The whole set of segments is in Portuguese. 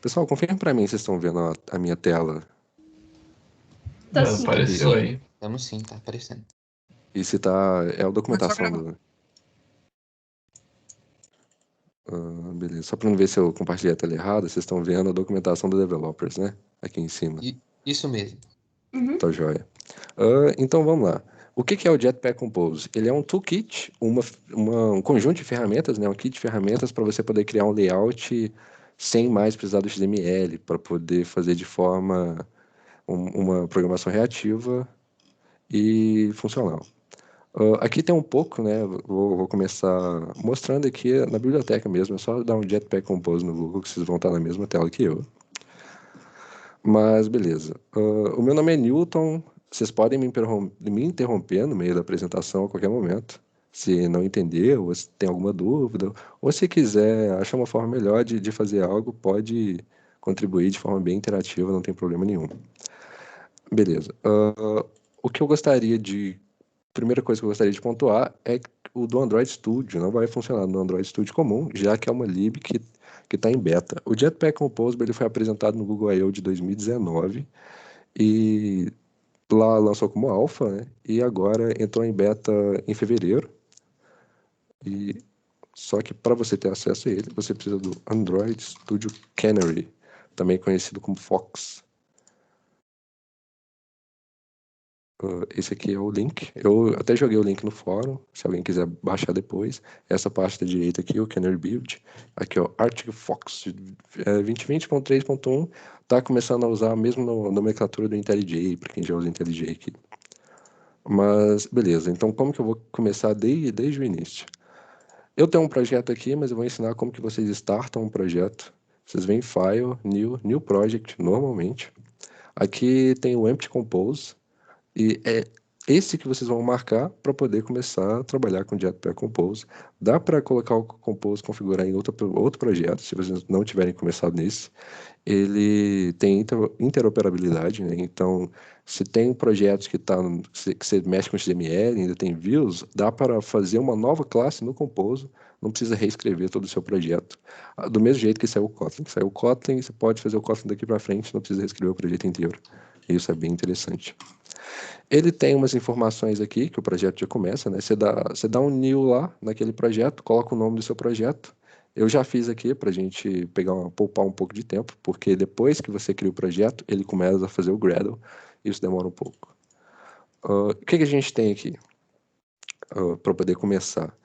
Pessoal, confirma para mim se vocês estão vendo a minha tela. Tá sim. Apareceu aí. Estamos sim, tá aparecendo. E se tá. É a documentação Pode só do. Beleza. Só para não ver se eu compartilhei a tela errada, vocês estão vendo a documentação do developers, né? Aqui em cima. Isso mesmo. Uhum. Tá joia. Então vamos lá. O que é o Jetpack Compose? Ele é um toolkit, um conjunto de ferramentas, né? Um kit de ferramentas para você poder criar um layout sem mais precisar do XML, para poder fazer de forma uma programação reativa e funcional. Aqui tem um pouco, né? Vou começar mostrando aqui na biblioteca mesmo. É só dar um Jetpack Compose no Google que vocês vão estar na mesma tela que eu. Mas beleza. O meu nome é Newton. Vocês podem me interromper no meio da apresentação a qualquer momento. Se não entender, ou se tem alguma dúvida, ou se quiser achar uma forma melhor de fazer algo, pode contribuir de forma bem interativa, não tem problema nenhum. Beleza. O que eu gostaria de... Primeira coisa que eu gostaria de pontuar é que o do Android Studio não vai funcionar no Android Studio comum, já que é uma lib que está em beta. O Jetpack Compose ele foi apresentado no Google I.O. de 2019 e lá lançou como alpha, né? E agora entrou em beta em fevereiro. E só que para você ter acesso a ele, você precisa do Android Studio Canary, também conhecido como Fox. Esse aqui é o link. Eu até joguei o link no fórum, se alguém quiser baixar depois. Essa parte da direita aqui, o Canary Build. Aqui, ó, Arctic Fox 2020.3.1. Tá começando a usar a mesma nomenclatura do IntelliJ, para quem já usa IntelliJ aqui. Mas, beleza. Então, como que eu vou começar desde o início? Eu tenho um projeto aqui, mas eu vou ensinar como que vocês startam um projeto. Vocês vêm em File, New Project, normalmente. Aqui tem o Empty Compose. E é esse que vocês vão marcar para poder começar a trabalhar com Jetpack Compose. Dá para colocar o Compose, configurar em outro projeto, se vocês não tiverem começado nesse. Ele tem interoperabilidade, né? Então, se tem projetos que você mexe com XML, ainda tem views, dá para fazer uma nova classe no Compose, não precisa reescrever todo o seu projeto. Do mesmo jeito que saiu o Kotlin. Saiu o Kotlin, você pode fazer o Kotlin daqui para frente, não precisa reescrever o projeto inteiro. Isso é bem interessante. Ele tem umas informações aqui, que o projeto já começa, né? Você dá um new lá naquele projeto, coloca o nome do seu projeto. Eu já fiz aqui para a gente poupar um pouco de tempo, porque depois que você cria o projeto, ele começa a fazer o Gradle, e isso demora um pouco. O que a gente tem aqui para poder começar?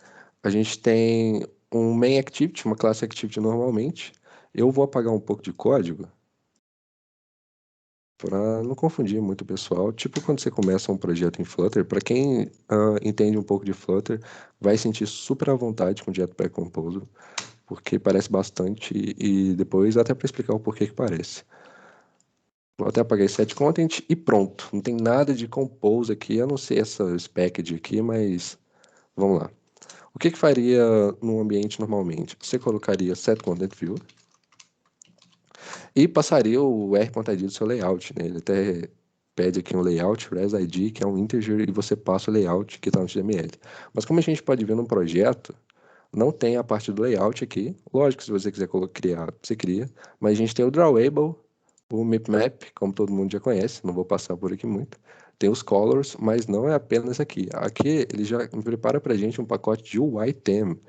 A gente tem um main activity, uma classe activity normalmente. Eu vou apagar um pouco de código, para não confundir muito o pessoal. Tipo quando você começa um projeto em Flutter, para quem entende um pouco de Flutter, vai sentir super à vontade com o Jetpack Compose, porque parece bastante e depois até para explicar o porquê que parece. Vou até apagar esse set content e pronto. Não tem nada de Compose aqui, a não ser essa package aqui, mas vamos lá. O que faria num ambiente normalmente? Você colocaria set content view e passaria o r.id do seu layout, né? Ele até pede aqui um layout res.id, que é um integer, e você passa o layout que está no HTML. Mas como a gente pode ver num projeto, não tem a parte do layout aqui. Lógico, se você quiser criar, você cria. Mas a gente tem o drawable, o mipmap, como todo mundo já conhece, não vou passar por aqui muito. Tem os colors, mas não é apenas aqui. Aqui ele já prepara para a gente um pacote de UI theme.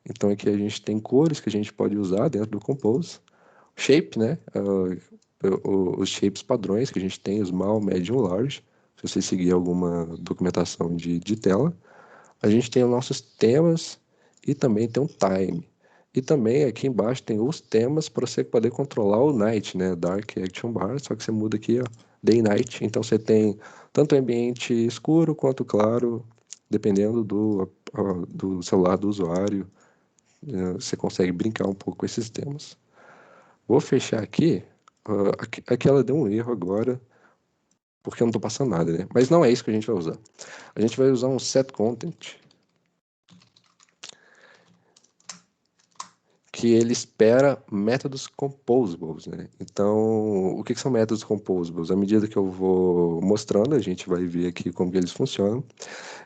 Então aqui a gente tem cores que a gente pode usar dentro do Compose. Shape, né? Os shapes padrões que a gente tem, small, medium, large. Se você seguir alguma documentação de tela. A gente tem os nossos temas e também tem um time. E também aqui embaixo tem os temas para você poder controlar o night, né? Dark Action Bar, só que você muda aqui, ó, day e night. Então você tem tanto o ambiente escuro quanto claro, dependendo do celular do usuário. Você consegue brincar um pouco com esses temas. Vou fechar aqui. Aqui ela deu um erro agora, porque eu não estou passando nada, né? Mas não é isso que a gente vai usar. A gente vai usar um set content, que ele espera métodos composables, né? Então, o que são métodos composables? À medida que eu vou mostrando, a gente vai ver aqui como que eles funcionam.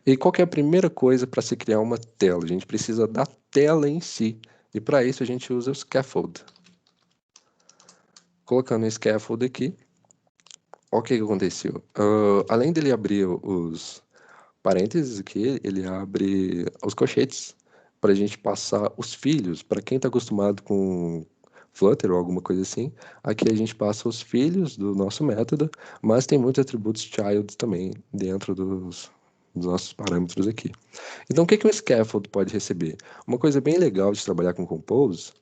E qual que é a primeira coisa para se criar uma tela? A gente precisa da tela em si. E para isso a gente usa o scaffold. colocando o scaffold aqui, olha o que aconteceu. Além dele abrir os parênteses aqui, ele abre os colchetes para a gente passar os filhos. Para quem está acostumado com Flutter ou alguma coisa assim, aqui a gente passa os filhos do nosso método, mas tem muitos atributos child também dentro dos nossos parâmetros aqui. Então, o que um scaffold pode receber? Uma coisa bem legal de trabalhar com Compose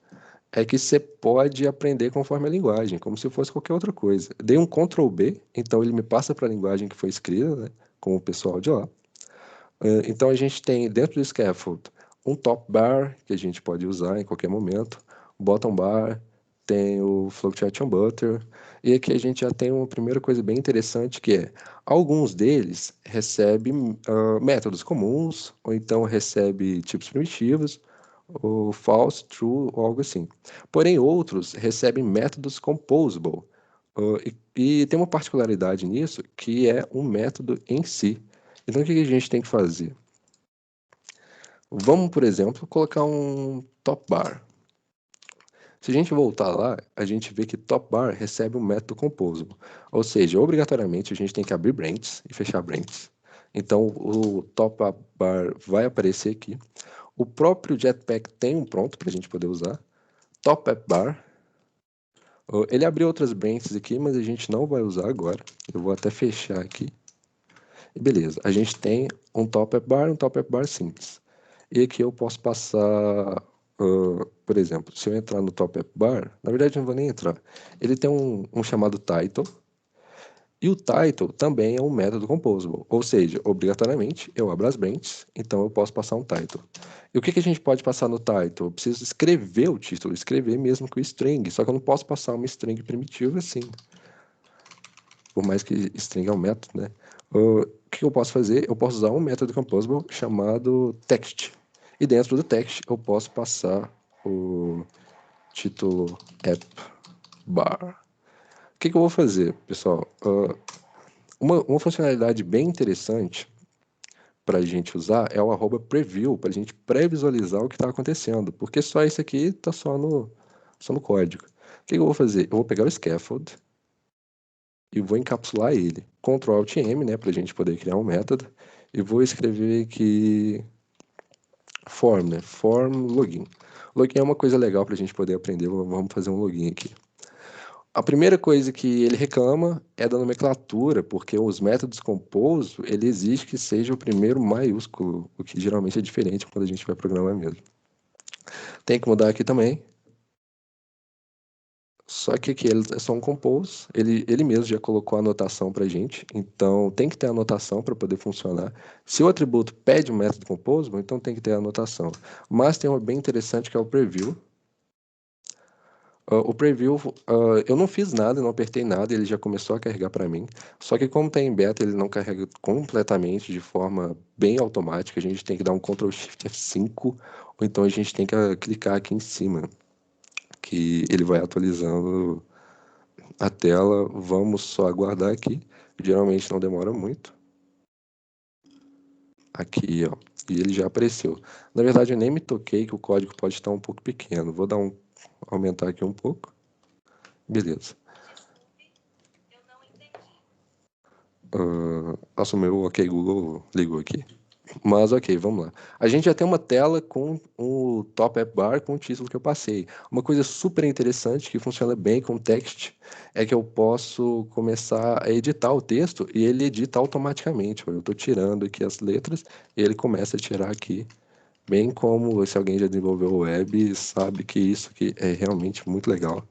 é que você pode aprender conforme a linguagem, como se fosse qualquer outra coisa. Dei um Ctrl B, então ele me passa para a linguagem que foi escrita, né, com o pessoal de lá. Então a gente tem dentro do scaffold um top bar que a gente pode usar em qualquer momento, bottom bar, tem o float action butter, e aqui a gente já tem uma primeira coisa bem interessante que é alguns deles recebem métodos comuns, ou então recebe tipos primitivos, ou false, true, ou algo assim. Porém, outros recebem métodos composable. E tem uma particularidade nisso, que é um método em si. Então, o que a gente tem que fazer? Vamos, por exemplo, colocar um top bar. Se a gente voltar lá, a gente vê que top bar recebe um método composable. Ou seja, obrigatoriamente a gente tem que abrir branches e fechar branches. Então, o top bar vai aparecer aqui. O próprio Jetpack tem um pronto para a gente poder usar. Top app bar. Ele abriu outras branches aqui, mas a gente não vai usar agora. Eu vou até fechar aqui. E beleza, a gente tem um top app bar e um top app bar simples. E aqui eu posso passar, por exemplo, se eu entrar no top app bar, na verdade eu não vou nem entrar. Ele tem um chamado title, e o title também é um método composable, ou seja, obrigatoriamente eu abro as branches, então eu posso passar um title. E o que a gente pode passar no title? Eu preciso escrever o título, escrever mesmo com string, só que eu não posso passar uma string primitiva assim, por mais que string é um método, né? O que eu posso fazer? Eu posso usar um método composable chamado text. E dentro do text eu posso passar o título app bar. O que eu vou fazer, pessoal? Uma funcionalidade bem interessante para a gente usar é o @preview, para a gente pré-visualizar o que está acontecendo, porque só isso aqui está só no código. O que eu vou fazer? Eu vou pegar o scaffold e vou encapsular ele. Ctrl Alt M, né, para a gente poder criar um método, e vou escrever aqui form, né, form login. Login é uma coisa legal para a gente poder aprender, vamos fazer um login aqui. A primeira coisa que ele reclama é da nomenclatura, porque os métodos compose, ele exige que seja o primeiro maiúsculo, o que geralmente é diferente quando a gente vai programar mesmo. Tem que mudar aqui também. Só que aqui ele é só um compose, ele mesmo já colocou a anotação para a gente, então tem que ter anotação para poder funcionar. Se o atributo pede um método composable, então tem que ter a anotação. Mas tem uma bem interessante que é o preview. O preview, eu não fiz nada, não apertei nada, ele já começou a carregar para mim. Só que como está em beta, ele não carrega completamente de forma bem automática. A gente tem que dar um Ctrl Shift F5, ou então a gente tem que clicar aqui em cima, que ele vai atualizando a tela. Vamos só aguardar aqui. Geralmente não demora muito. Aqui, ó. E ele já apareceu. Na verdade, eu nem me toquei que o código pode estar um pouco pequeno. Vou dar aumentar aqui um pouco. Beleza. Nossa, o meu OK Google ligou aqui. Mas ok, vamos lá. A gente já tem uma tela com o top app bar com o título que eu passei. Uma coisa super interessante que funciona bem com text é que eu posso começar a editar o texto e ele edita automaticamente. Eu estou tirando aqui as letras e ele começa a tirar aqui. Bem como se alguém já desenvolveu web sabe que isso aqui é realmente muito legal.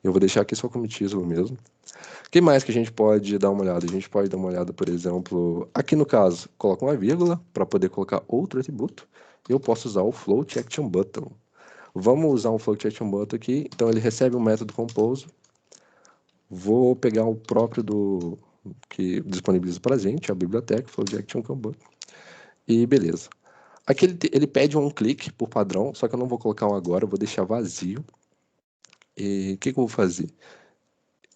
Eu vou deixar aqui só como título mesmo. O que mais que a gente pode dar uma olhada? A gente pode dar uma olhada, por exemplo, aqui no caso, coloca uma vírgula para poder colocar outro atributo. Eu posso usar o float action button. Vamos usar um float action button aqui. Então ele recebe um método compose. Vou pegar o próprio do que disponibiliza para a gente, a biblioteca, float action button. E beleza. Aqui ele pede um clique por padrão, só que eu não vou colocar um agora, eu vou deixar vazio. E o que eu vou fazer?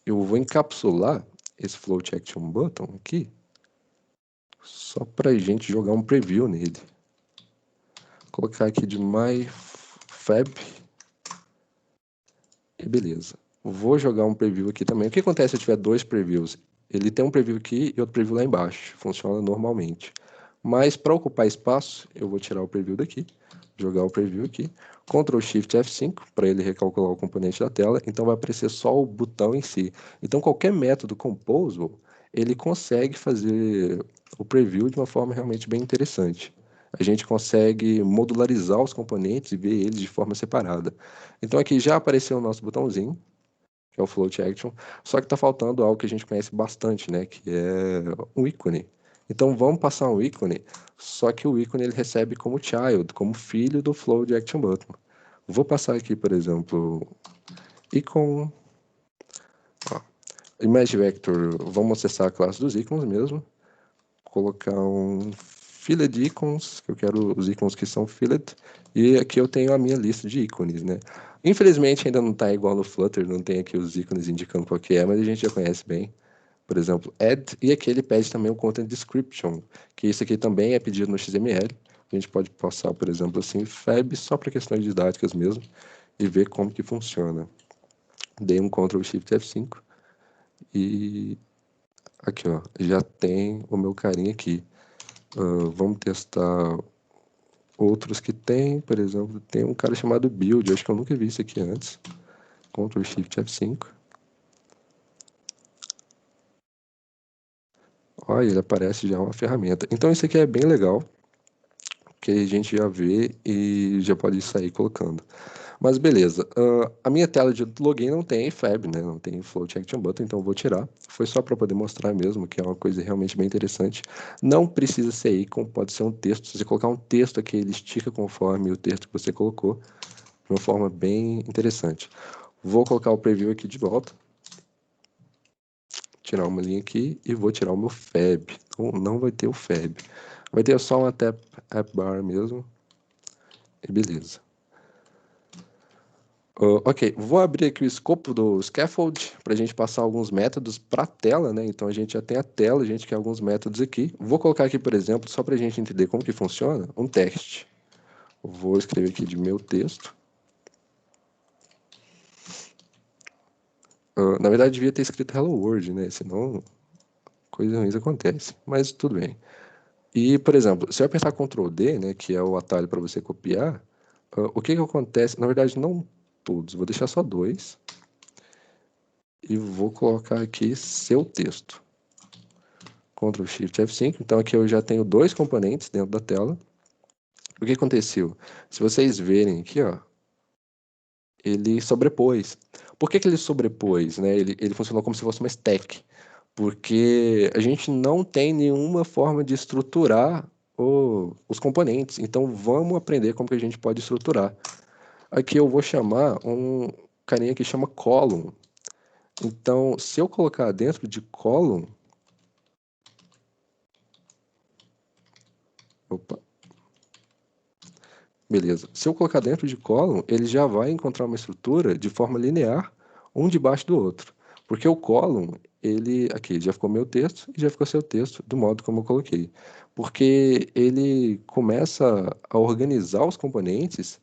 Eu vou encapsular esse float action button aqui só para a gente jogar um preview nele. Vou colocar aqui de myFab e beleza. Vou jogar um preview aqui também. O que acontece se eu tiver dois previews? Ele tem um preview aqui e outro preview lá embaixo. Funciona normalmente. Mas para ocupar espaço, eu vou tirar o preview daqui, jogar o preview aqui, Ctrl Shift F5 para ele recalcular o componente da tela, então vai aparecer só o botão em si. Então qualquer método Composable, ele consegue fazer o preview de uma forma realmente bem interessante. A gente consegue modularizar os componentes e ver eles de forma separada. Então aqui já apareceu o nosso botãozinho, que é o Float Action, só que está faltando algo que a gente conhece bastante, né, que é um ícone. Então vamos passar um ícone, só que o ícone ele recebe como child, como filho do Float Action Button. Vou passar aqui, por exemplo, icon, ó, Image Vector, vamos acessar a classe dos ícones mesmo, colocar um fillet icons, que eu quero os ícones que são fillet, e aqui eu tenho a minha lista de ícones, né? Infelizmente ainda não está igual no Flutter, não tem aqui os ícones indicando qual que é, mas a gente já conhece bem. Por exemplo, add, e aqui ele pede também o content description, que isso aqui também é pedido no XML. A gente pode passar, por exemplo, assim, fab, só para questões didáticas mesmo, e ver como que funciona. Dei um Ctrl Shift F5 e aqui, ó, já tem o meu carinha aqui. Vamos testar outros que tem, por exemplo, tem um cara chamado Build, acho que eu nunca vi isso aqui antes. Ctrl Shift F5. Olha, ele aparece já uma ferramenta. Então isso aqui é bem legal, que a gente já vê e já pode sair colocando. Mas beleza, a minha tela de login não tem Fab, né? Não tem Float Action Button, então eu vou tirar. Foi só para poder mostrar mesmo, que é uma coisa realmente bem interessante. Não precisa ser icon, pode ser um texto. Se você colocar um texto aqui, ele estica conforme o texto que você colocou, de uma forma bem interessante. Vou colocar o preview aqui de volta. Tirar uma linha aqui e vou tirar o meu Fab. Então, não vai ter o Fab. Vai ter só uma app bar mesmo. E beleza. Ok, vou abrir aqui o escopo do scaffold para a gente passar alguns métodos para a tela, né? Então a gente já tem a tela, a gente quer alguns métodos aqui. Vou colocar aqui, por exemplo, só para a gente entender como que funciona, um teste. Vou escrever aqui de meu texto. Na verdade, devia ter escrito Hello World, né? Senão coisas ruins acontecem, mas tudo bem. E, por exemplo, se eu apertar Ctrl D, né, que é o atalho para você copiar, o que que acontece? Na verdade, não todos, vou deixar só dois. E vou colocar aqui seu texto. Ctrl Shift F5. Então aqui eu já tenho dois componentes dentro da tela. O que aconteceu? Se vocês verem aqui, ó, ele sobrepôs. Por que que ele sobrepôs, né? Ele funcionou como se fosse uma stack. Porque a gente não tem nenhuma forma de estruturar os componentes. Então vamos aprender como que a gente pode estruturar. Aqui eu vou chamar um carinha que chama column. Então, se eu colocar dentro de column, opa, beleza. Se eu colocar dentro de column, ele já vai encontrar uma estrutura de forma linear, um debaixo do outro. Porque o column, ele, aqui, já ficou meu texto e já ficou seu texto, do modo como eu coloquei. Porque ele começa a organizar os componentes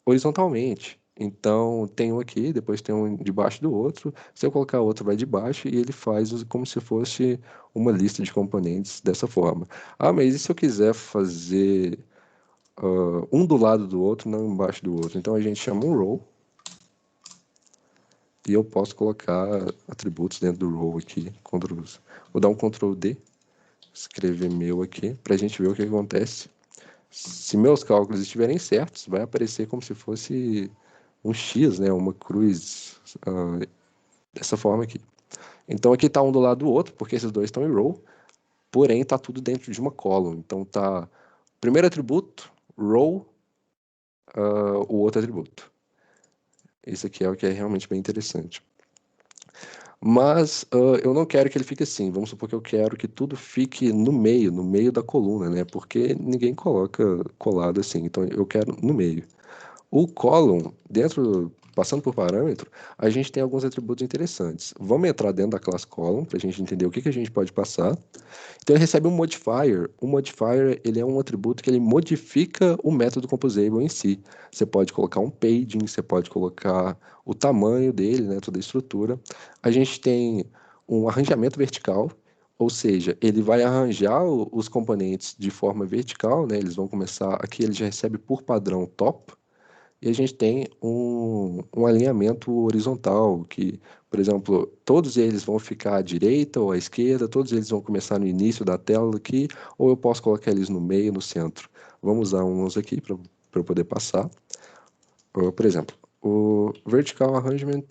horizontalmente. Então, tem um aqui, depois tem um debaixo do outro. Se eu colocar outro, vai debaixo e ele faz como se fosse uma lista de componentes dessa forma. Ah, mas e se eu quiser fazer um do lado do outro, não embaixo do outro? Então, a gente chama um row e eu posso colocar atributos dentro do row aqui. Vou dar um Ctrl D, escrever meu aqui, para a gente ver o que acontece. Se meus cálculos estiverem certos, vai aparecer como se fosse um X, né, uma cruz, dessa forma aqui. Então aqui está um do lado do outro, porque esses dois estão em row, porém está tudo dentro de uma column. Então tá primeiro atributo, row, o outro atributo. Esse aqui é o que é realmente bem interessante. Mas eu não quero que ele fique assim. Vamos supor que eu quero que tudo fique no meio da coluna, né? Porque ninguém coloca colado assim. Então eu quero no meio. O column, dentro passando por parâmetro, a gente tem alguns atributos interessantes. Vamos entrar dentro da classe column para a gente entender o que a gente pode passar. Então ele recebe um modifier. O modifier ele é um atributo que ele modifica o método composable em si. Você pode colocar um paging, você pode colocar o tamanho dele, né, toda a estrutura. A gente tem um arranjamento vertical, ou seja, ele vai arranjar os componentes de forma vertical, né? Eles vão começar, aqui ele já recebe por padrão top, e a gente tem um alinhamento horizontal, que, por exemplo, todos eles vão ficar à direita ou à esquerda, todos eles vão começar no início da tela aqui, ou eu posso colocar eles no meio, no centro. Vamos usar uns aqui para eu poder passar. Por exemplo, o Vertical Arrangement.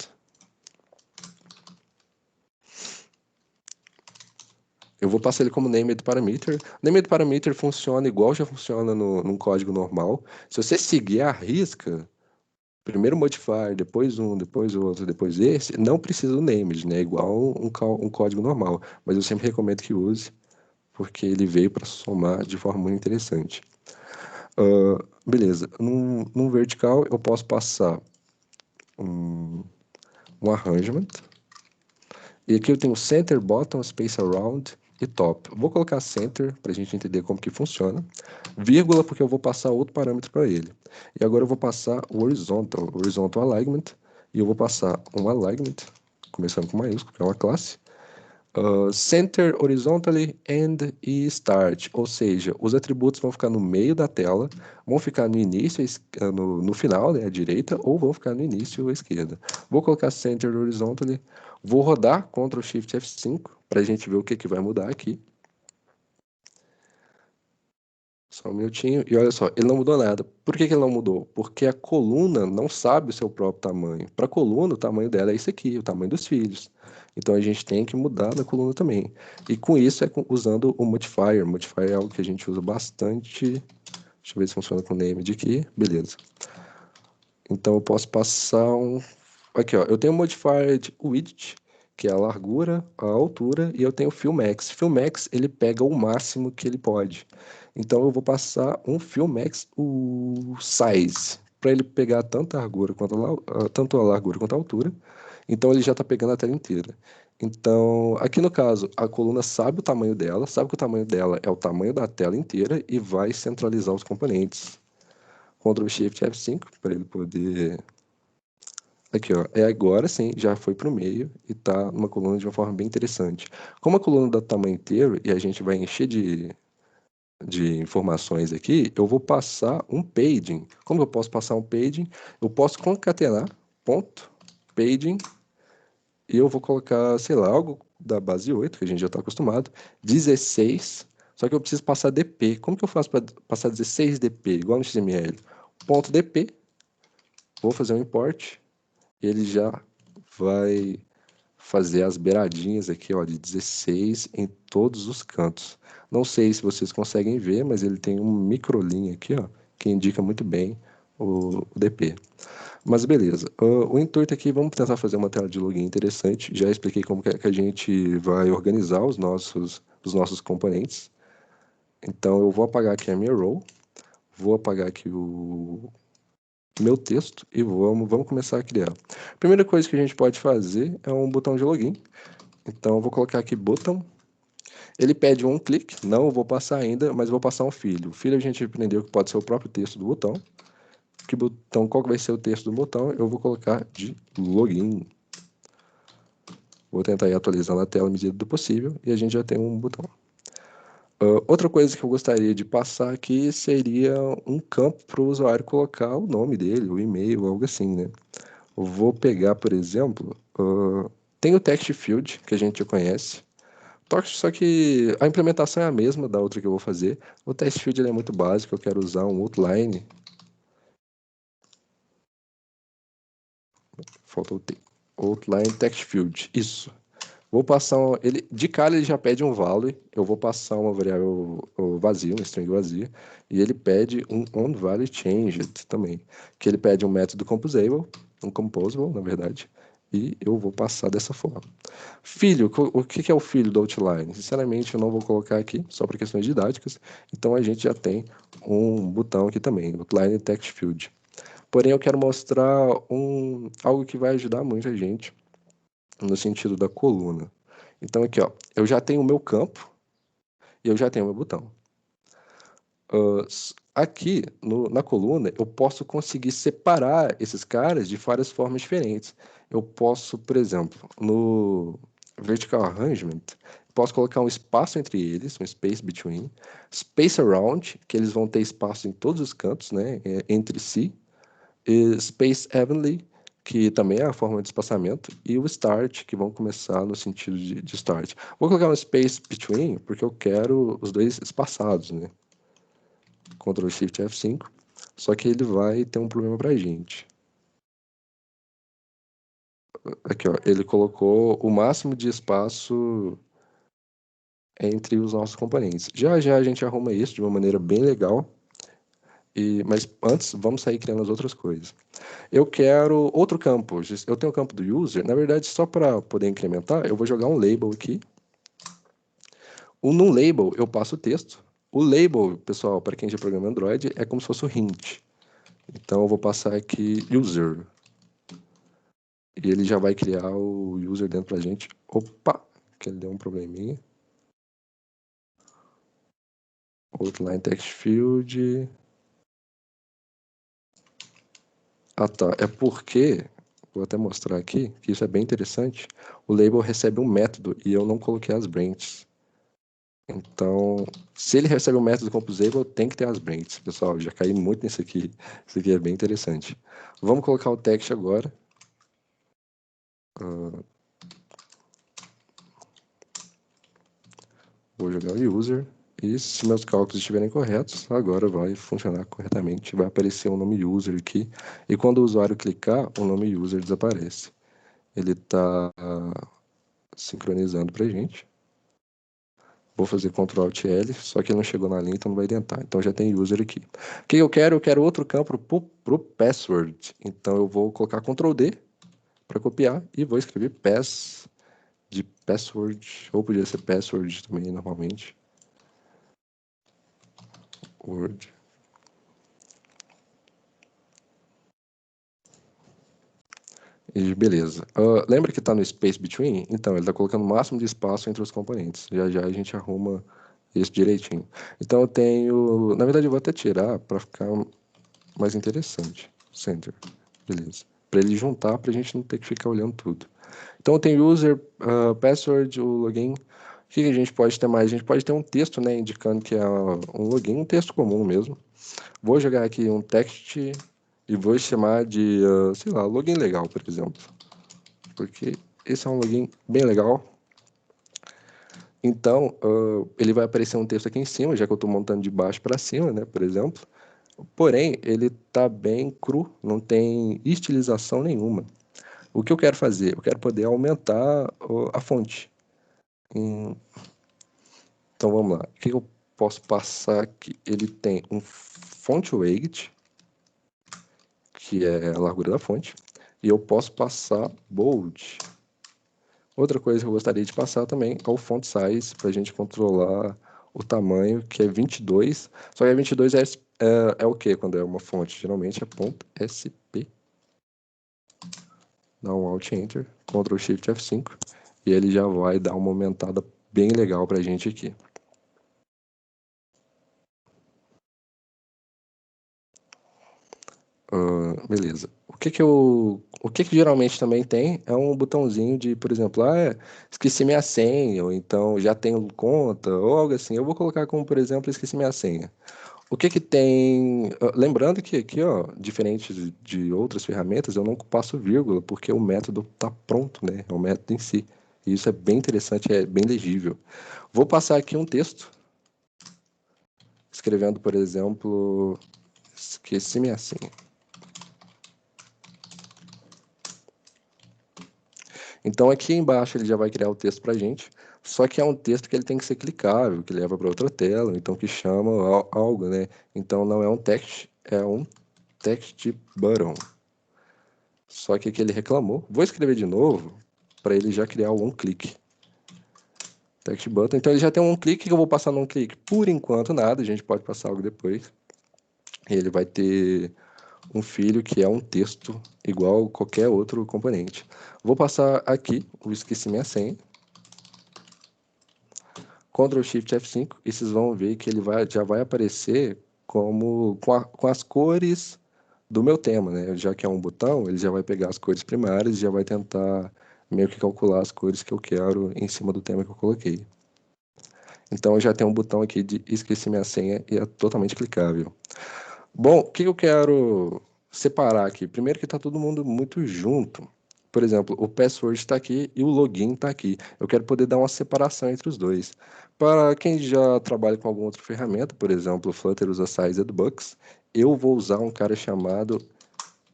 Eu vou passar ele como named parameter. Named parameter funciona igual já funciona num código normal. Se você seguir a risca, primeiro modifier, depois um, depois outro, depois esse, não precisa do named, né? Igual um código normal. Mas eu sempre recomendo que use, porque ele veio para somar de forma muito interessante. Beleza. Num vertical, eu posso passar um arrangement. E aqui eu tenho center, bottom, space around e top. Vou colocar center para a gente entender como que funciona. Vírgula, porque eu vou passar outro parâmetro para ele. E agora eu vou passar o horizontal alignment. E eu vou passar um alignment, começando com maiúsculo, que é uma classe. Center, horizontally, end e start. Ou seja, os atributos vão ficar no meio da tela, vão ficar no início, no final, né, à direita, ou vão ficar no início à esquerda. Vou colocar center horizontally. Vou rodar Ctrl Shift F5 para a gente ver o que vai mudar aqui. Só um minutinho. E olha só, ele não mudou nada. Por que ele não mudou? Porque a coluna não sabe o seu próprio tamanho. Para a coluna, o tamanho dela é esse aqui, o tamanho dos filhos. Então a gente tem que mudar na coluna também. E com isso é usando o modifier. Modifier é algo que a gente usa bastante. Deixa eu ver se funciona com o named aqui. Beleza. Então eu posso passar um... Aqui, ó. Eu tenho um modifier de width, que é a largura, a altura, e eu tenho o Fill Max. Fill Max, ele pega o máximo que ele pode. Então eu vou passar um Fill Max, o size, para ele pegar tanto a largura quanto a altura. Então ele já está pegando a tela inteira. Então, aqui no caso, a coluna sabe o tamanho dela, sabe que o tamanho dela é o tamanho da tela inteira e vai centralizar os componentes. Ctrl Shift F5 para ele poder... Aqui, ó, agora sim, já foi para o meio e está numa coluna de uma forma bem interessante. Como a coluna dá tamanho inteiro e a gente vai encher de informações aqui, eu vou passar um paging. Como eu posso passar um paging? Eu posso concatenar ponto paging e eu vou colocar, sei lá, algo da base 8, que a gente já está acostumado, 16, só que eu preciso passar DP. Como que eu faço para passar 16 DP, igual no XML? Ponto DP, vou fazer um import, e ele já vai fazer as beiradinhas aqui, ó, de 16 em todos os cantos. Não sei se vocês conseguem ver, mas ele tem um microlinha aqui, ó, que indica muito bem o DP. Mas beleza. O intuito aqui, vamos tentar fazer uma tela de login interessante. Já expliquei como que a gente vai organizar os nossos componentes. Então eu vou apagar aqui a minha row, vou apagar aqui o meu texto e vamos começar a criar. A primeira coisa que a gente pode fazer é um botão de login. Então eu vou colocar aqui botão. Ele pede um clique, não vou passar ainda, mas vou passar um filho. O filho a gente aprendeu que pode ser o próprio texto do botão. Então qual que vai ser o texto do botão? Eu vou colocar de login. Vou tentar ir atualizando a tela à medida do possível e a gente já tem um botão. Outra coisa que eu gostaria de passar aqui seria um campo para o usuário colocar o nome dele, o e-mail, algo assim, né? Eu vou pegar, por exemplo, tem o text field, que a gente já conhece, só que a implementação é a mesma da outra que eu vou fazer. O text field ele é muito básico, eu quero usar um outline. Faltou o T. Outline text field, isso. Vou passar ele de cara ele já pede um value, eu vou passar uma variável vazia, uma string vazia, e ele pede um onValueChanged também, que ele pede um método composable, na verdade, e eu vou passar dessa forma. Filho, o que é o filho do outline? Sinceramente, eu não vou colocar aqui, só para questões didáticas, então a gente já tem um botão aqui também, outline text field. Porém, eu quero mostrar algo que vai ajudar muito a gente no sentido da coluna. Então, aqui, ó, eu já tenho o meu campo e eu já tenho o meu botão. Aqui, na coluna, eu posso conseguir separar esses caras de várias formas diferentes. Eu posso, por exemplo, no Vertical Arrangement, posso colocar um espaço entre eles, um space between, space around, que eles vão ter espaço em todos os cantos, né, entre si, e space evenly, que também é a forma de espaçamento, e o start, que vão começar no sentido de start. Vou colocar um space between, porque eu quero os dois espaçados, né? Ctrl Shift F5, só que ele vai ter um problema pra gente. Aqui, ó, ele colocou o máximo de espaço entre os nossos componentes. Já já a gente arruma isso de uma maneira bem legal, mas antes vamos sair criando as outras coisas. Eu quero outro campo. Eu tenho o campo do user. Na verdade, só para poder incrementar, eu vou jogar um label aqui. Num label, eu passo o texto. O label, pessoal, para quem já programa Android, é como se fosse o hint. Então, eu vou passar aqui user. E ele já vai criar o user dentro pra gente. Opa, que ele deu um probleminha. Outline text field. Ah, tá. É porque, vou até mostrar aqui, que isso é bem interessante. O label recebe um método e eu não coloquei as branches. Então, se ele recebe um método composable, tem que ter as branches. Pessoal, já caí muito nisso aqui. Isso aqui é bem interessante. Vamos colocar o text agora. Vou jogar o user. E se meus cálculos estiverem corretos, agora vai funcionar corretamente. Vai aparecer o nome user aqui. E quando o usuário clicar, o nome user desaparece. Ele está sincronizando para a gente. Vou fazer Ctrl Alt L, só que ele não chegou na linha, então não vai tentar. Então já tem user aqui. O que eu quero? Eu quero outro campo para o password. Então eu vou colocar Ctrl D para copiar e vou escrever pass de password, ou podia ser password também normalmente. Word. E beleza. Lembra que está no space between? Então, ele está colocando o máximo de espaço entre os componentes. Já já a gente arruma isso direitinho. Então, eu tenho... Na verdade, eu vou até tirar para ficar mais interessante. Center. Beleza. Para ele juntar, para a gente não ter que ficar olhando tudo. Então, eu tenho user, password, o login. O que a gente pode ter mais? A gente pode ter um texto, né, indicando que é um login, um texto comum mesmo. Vou jogar aqui um text e vou chamar de, sei lá, login legal, por exemplo. Porque esse é um login bem legal. Então, ele vai aparecer um texto aqui em cima, já que eu estou montando de baixo para cima, né, por exemplo. Porém, ele está bem cru, não tem estilização nenhuma. O que eu quero fazer? Eu quero poder aumentar a fonte. Então, vamos lá. O que eu posso passar aqui? Ele tem um font weight, que é a largura da fonte, e eu posso passar bold. Outra coisa que eu gostaria de passar também é o font size, para a gente controlar o tamanho, que é 22. Só que 22 é o que quando é uma fonte? Geralmente é .sp. Dá um Alt Enter, Ctrl Shift F5, e ele já vai dar uma aumentada bem legal para a gente aqui. Beleza. O que geralmente também tem é um botãozinho de, por exemplo, esqueci minha senha, ou então já tenho conta, ou algo assim. Eu vou colocar como, por exemplo, esqueci minha senha. O que tem... Lembrando que aqui, ó, diferente de outras ferramentas, eu não passo vírgula, porque o método está pronto, né? É o método em si. E isso é bem interessante, é bem legível. Vou passar aqui um texto, escrevendo, por exemplo, esqueci minha senha. Então aqui embaixo ele já vai criar o texto para a gente, só que é um texto que ele tem que ser clicável, que leva para outra tela, então que chama algo, né? Então não é um text, é um text button. Só que aqui ele reclamou. Vou escrever de novo para ele já criar um clique. Text button. Então ele já tem um clique que eu vou passar num clique. Por enquanto nada, a gente pode passar algo depois. E ele vai ter um filho que é um texto igual qualquer outro componente. Vou passar aqui o esqueci minha senha. Ctrl Shift F5 e vocês vão ver que ele já vai aparecer como com as cores do meu tema, né? Já que é um botão, ele já vai pegar as cores primárias e já vai tentar meio que calcular as cores que eu quero em cima do tema que eu coloquei. Então eu já tenho um botão aqui de esqueci minha senha e é totalmente clicável. Bom, o que eu quero separar aqui? Primeiro que está todo mundo muito junto. Por exemplo, o password está aqui e o login está aqui. Eu quero poder dar uma separação entre os dois. Para quem já trabalha com alguma outra ferramenta, por exemplo, o Flutter usa Sized Bucks, eu vou usar um cara chamado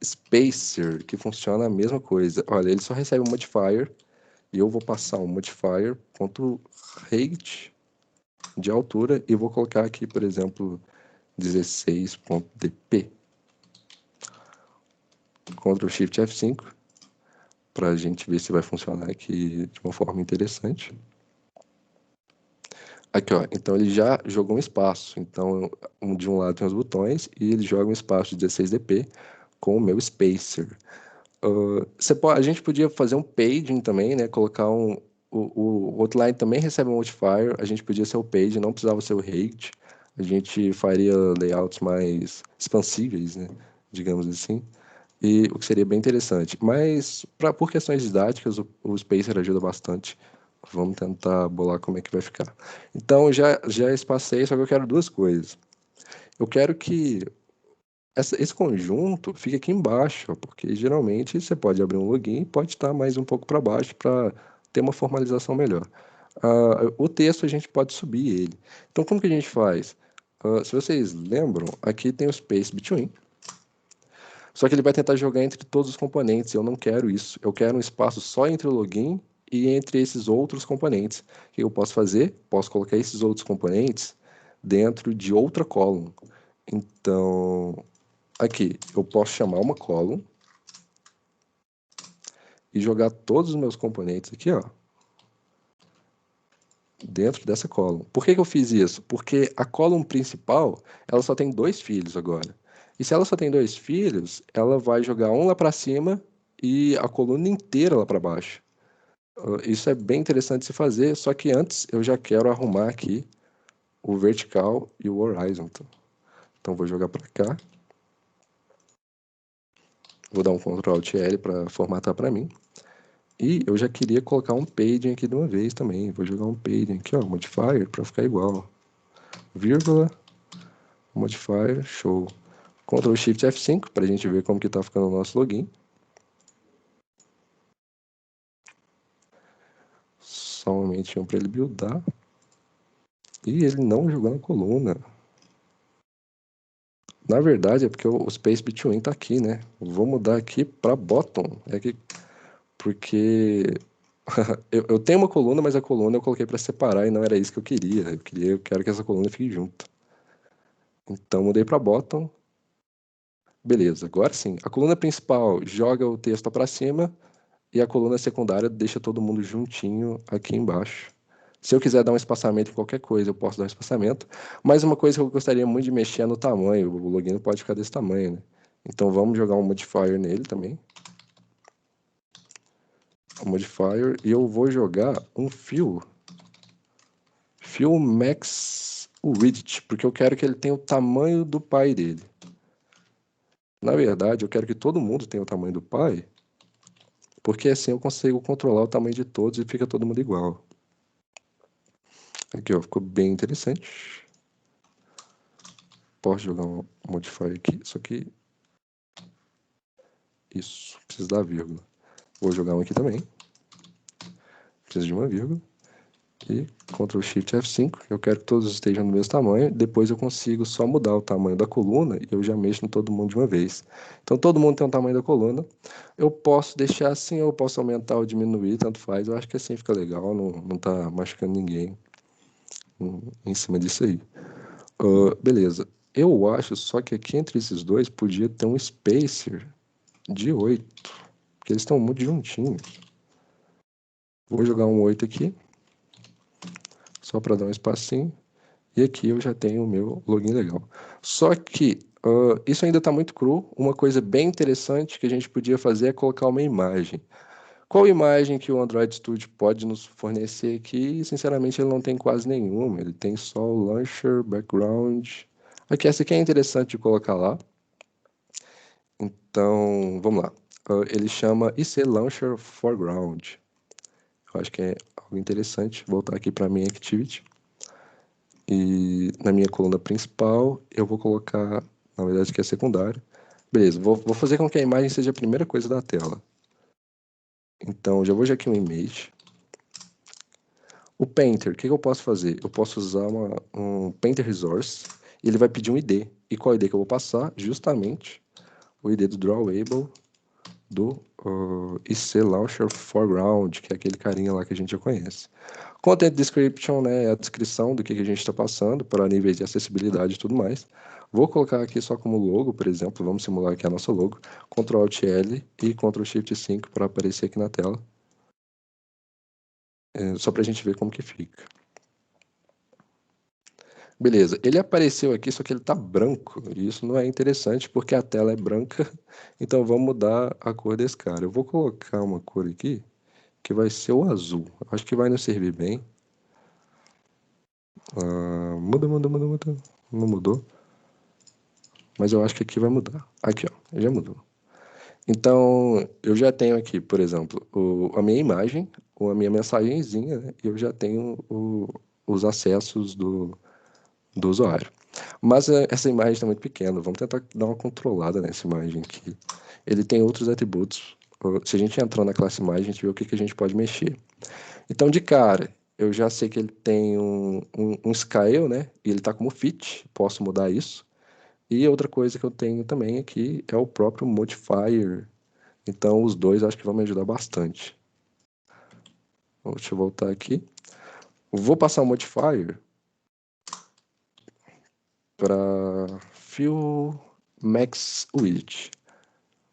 Spacer, que funciona a mesma coisa. Olha, ele só recebe um modifier e eu vou passar um modifier.height de altura e vou colocar aqui, por exemplo, 16.dp. Ctrl Shift F5 para a gente ver se vai funcionar aqui de uma forma interessante. Aqui, ó, então ele já jogou um espaço. Então, de um lado tem os botões e ele joga um espaço de 16dp com o meu spacer. A gente podia fazer um paging também, né? Colocar o outline também recebe um modifier. A gente podia ser o page, não precisava ser o height. A gente faria layouts mais expansíveis, né? Digamos assim. E o que seria bem interessante. Mas, por questões didáticas, o Spacer ajuda bastante. Vamos tentar bolar como é que vai ficar. Então, já espacei, só que eu quero duas coisas. Eu quero que esse conjunto fique aqui embaixo, porque geralmente você pode abrir um login e pode estar mais um pouco para baixo para ter uma formalização melhor. O texto a gente pode subir ele. Então, como que a gente faz? Se vocês lembram, aqui tem o Space Between. Só que ele vai tentar jogar entre todos os componentes. Eu não quero isso. Eu quero um espaço só entre o login e entre esses outros componentes. O que eu posso fazer? Posso colocar esses outros componentes dentro de outra column. Então, aqui, eu posso chamar uma column e jogar todos os meus componentes aqui, ó, dentro dessa column. Por que eu fiz isso? Porque a column principal, ela só tem 2 filhos agora. E se ela só tem 2 filhos, ela vai jogar um lá para cima e a coluna inteira lá para baixo. Isso é bem interessante de se fazer, só que antes eu já quero arrumar aqui o vertical e o horizontal. Então vou jogar para cá. Vou dar um Ctrl Alt L para formatar para mim. E eu já queria colocar um paging aqui de uma vez também. Vou jogar um paging aqui, ó, modifier, para ficar igual. Vírgula, modifier, show. Ctrl Shift F5 para a gente ver como que está ficando o nosso login. Só um momentinho para ele buildar. E ele não jogou na coluna. Na verdade é porque o Space Between está aqui, né? Vou mudar aqui para bottom. Porque eu tenho uma coluna, mas a coluna eu coloquei para separar e não era isso que eu queria. Eu quero que essa coluna fique junto. Então mudei para bottom. Beleza, agora sim. A coluna principal joga o texto para cima e a coluna secundária deixa todo mundo juntinho aqui embaixo. Se eu quiser dar um espaçamento em qualquer coisa, eu posso dar um espaçamento. Mas uma coisa que eu gostaria muito de mexer é no tamanho. O login não pode ficar desse tamanho, né? Então vamos jogar um modifier nele também. Um modifier. E eu vou jogar um fill max width, porque eu quero que ele tenha o tamanho do pai dele. Na verdade, eu quero que todo mundo tenha o tamanho do pai, porque assim eu consigo controlar o tamanho de todos e fica todo mundo igual. Aqui, ó, ficou bem interessante. Posso jogar um modifier aqui, só que isso, precisa da vírgula. Vou jogar um aqui também. Precisa de uma vírgula. E Ctrl Shift F5. Eu quero que todos estejam do mesmo tamanho. Depois eu consigo só mudar o tamanho da coluna e eu já mexo em todo mundo de uma vez. Então todo mundo tem o tamanho da coluna. Eu posso deixar assim, ou eu posso aumentar ou diminuir, tanto faz. Eu acho que assim fica legal, não tá machucando ninguém em cima disso aí. Beleza. Eu acho só que aqui entre esses dois podia ter um spacer de 8. Porque eles estão muito juntinhos. Vou jogar um 8 aqui. Só para dar um espacinho. E aqui eu já tenho o meu login legal. Só que Isso ainda está muito cru. Uma coisa bem interessante que a gente podia fazer é colocar uma imagem. Qual imagem que o Android Studio pode nos fornecer aqui? Sinceramente, ele não tem quase nenhuma. Ele tem só o Launcher, Background. Aqui, essa aqui é interessante de colocar lá. Então, vamos lá. Ele chama IC Launcher Foreground. Eu acho que é algo interessante. Voltar aqui para a minha Activity. E na minha coluna principal, eu vou colocar, na verdade, que é secundário. Beleza, vou fazer com que a imagem seja a primeira coisa da tela. Então, já vou já aqui um image. O Painter, o que eu posso fazer? Eu posso usar um Painter Resource e ele vai pedir um ID. E qual ID que eu vou passar? Justamente o ID do Drawable do IC Launcher Foreground, que é aquele carinha lá que a gente já conhece. Content Description, né, é a descrição do que a gente está passando para níveis de acessibilidade e tudo mais. Vou colocar aqui só como logo, por exemplo, vamos simular aqui a nossa logo, Ctrl Alt L e Ctrl Shift 5 para aparecer aqui na tela. Só para a gente ver como que fica. Beleza, ele apareceu aqui, só que ele está branco, e isso não é interessante porque a tela é branca, então vamos mudar a cor desse cara. Eu vou colocar uma cor aqui, que vai ser o azul. Acho que vai nos servir bem. Muda. Não mudou. Mas eu acho que aqui vai mudar. Aqui, ó, já mudou. Então, eu já tenho aqui, por exemplo, a minha imagem, ou a minha mensagenzinha, né? E eu já tenho os acessos do usuário. Mas essa imagem está muito pequena. Vamos tentar dar uma controlada nessa imagem aqui. Ele tem outros atributos. Se a gente entrar na classe imagem, a gente vê o que a gente pode mexer. Então, de cara, eu já sei que ele tem um scale, né? E ele está como fit. Posso mudar isso. E outra coisa que eu tenho também aqui é o próprio modifier. Então, os dois acho que vão me ajudar bastante. Deixa eu voltar aqui. Vou passar o modifier para Fill Max Width.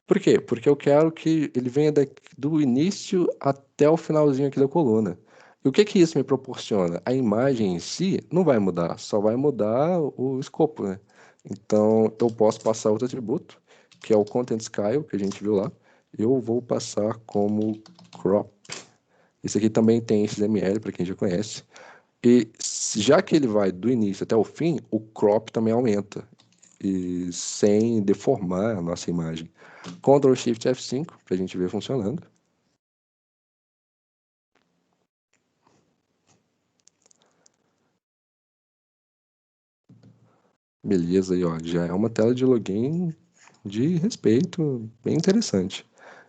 Por quê? Porque eu quero que ele venha do início até o finalzinho aqui da coluna. E o que que isso me proporciona? A imagem em si não vai mudar, só vai mudar o escopo, né? Então, eu posso passar outro atributo, que é o Content Scale, que a gente viu lá. Eu vou passar como Crop. Esse aqui também tem XML, para quem já conhece. E já que ele vai do início até o fim, o crop também aumenta, e sem deformar a nossa imagem. Ctrl Shift F5 para a gente ver funcionando. Beleza, aí ó, já é uma tela de login de respeito, bem interessante.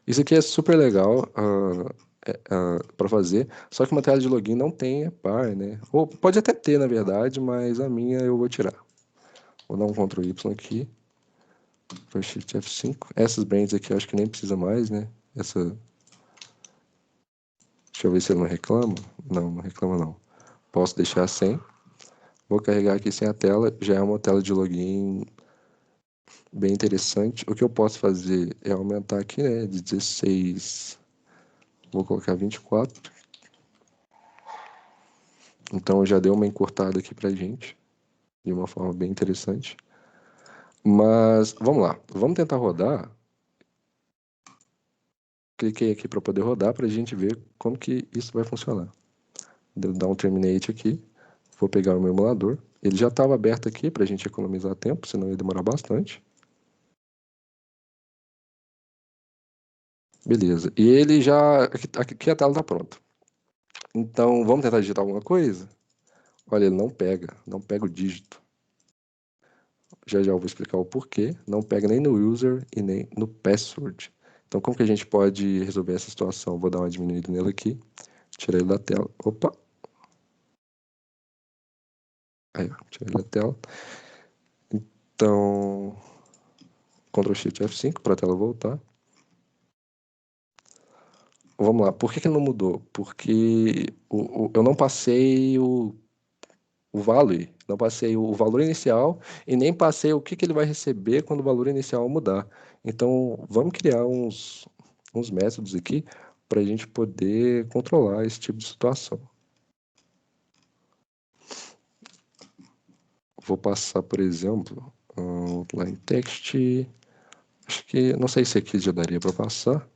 Isso aqui é super legal para fazer, só que uma tela de login não tem par, né? Ou pode até ter, na verdade, mas a minha eu vou tirar. Vou dar um Ctrl Y aqui. Ctrl Shift F5. Essas brands aqui eu acho que nem precisa mais, né? Essa. Deixa eu ver se ele não reclama. Não reclama não. Posso deixar sem. Vou carregar aqui sem a tela. Já é uma tela de login bem interessante. O que eu posso fazer é aumentar aqui, né? De 16. Vou colocar 24. Então já deu uma encurtada aqui pra gente. De uma forma bem interessante. Mas vamos lá. Vamos tentar rodar. Cliquei aqui para poder rodar para a gente ver como que isso vai funcionar. Vou dar um terminate aqui. Vou pegar o meu emulador. Ele já estava aberto aqui para a gente economizar tempo, senão ia demorar bastante. Beleza. E ele já... Aqui a tela está pronta. Então, vamos tentar digitar alguma coisa? Olha, ele não pega o dígito. Já eu vou explicar o porquê. Não pega nem no user e nem no password. Então, como que a gente pode resolver essa situação? Vou dar uma diminuída nele aqui. Tirar ele da tela. Opa! Aí, ó, tirei ele da tela. Então, Ctrl Shift F5 para a tela voltar. Vamos lá, por que que não mudou? Porque eu não passei o value, não passei o valor inicial e nem passei o que que ele vai receber quando o valor inicial mudar. Então, vamos criar uns métodos aqui para a gente poder controlar esse tipo de situação. Vou passar, por exemplo, Outline text. Acho que, não sei se aqui já daria para passar.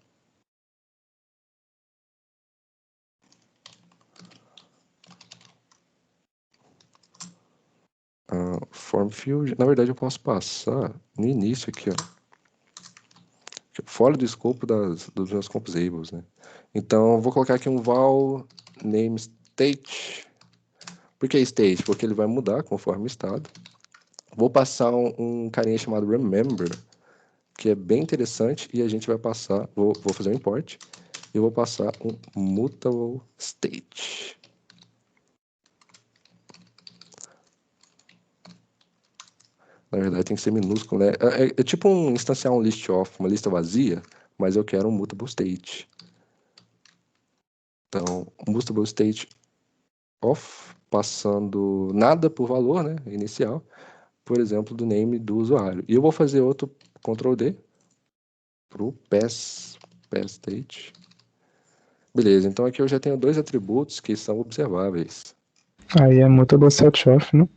Form field, na verdade eu posso passar no início aqui, ó, fora do escopo dos meus composables, né? Então eu vou colocar aqui um val name state. Por que state? Porque ele vai mudar conforme o estado. Vou passar um carinha chamado remember, que é bem interessante, e a gente vai passar, vou fazer um import, e vou passar um mutable state. Na verdade tem que ser minúsculo, né? É tipo instanciar um list of, uma lista vazia, mas eu quero um mutable state. Então, mutable state of, passando nada por valor, né, inicial, por exemplo, do name do usuário. E eu vou fazer outro Ctrl D para o pass state. Beleza, então aqui eu já tenho dois atributos que são observáveis. Aí é mutable set off, né?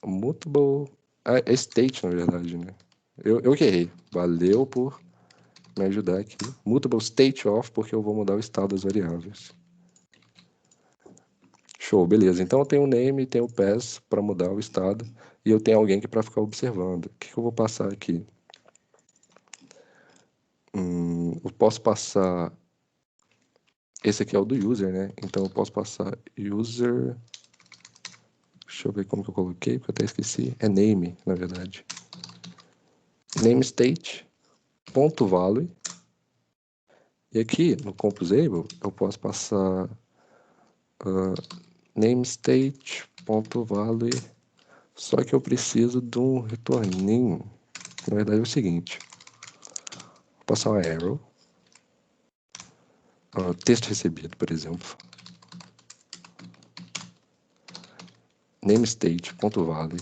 Mutable é state, na verdade, né? Eu que errei. Valeu por me ajudar aqui. Mutable state of, porque eu vou mudar o estado das variáveis. Show, beleza. Então eu tenho o name e tenho o pass para mudar o estado e eu tenho alguém que para ficar observando. O que eu vou passar aqui? Eu posso passar... Esse aqui é o do user, né? Então eu posso passar user... Deixa eu ver como que eu coloquei, porque eu até esqueci. É name, na verdade. Name state, ponto value. E aqui no composable eu posso passar name state, ponto value. Só que eu preciso de um retorninho. Na verdade é o seguinte. Vou passar uma arrow. Texto recebido, por exemplo. namestate.value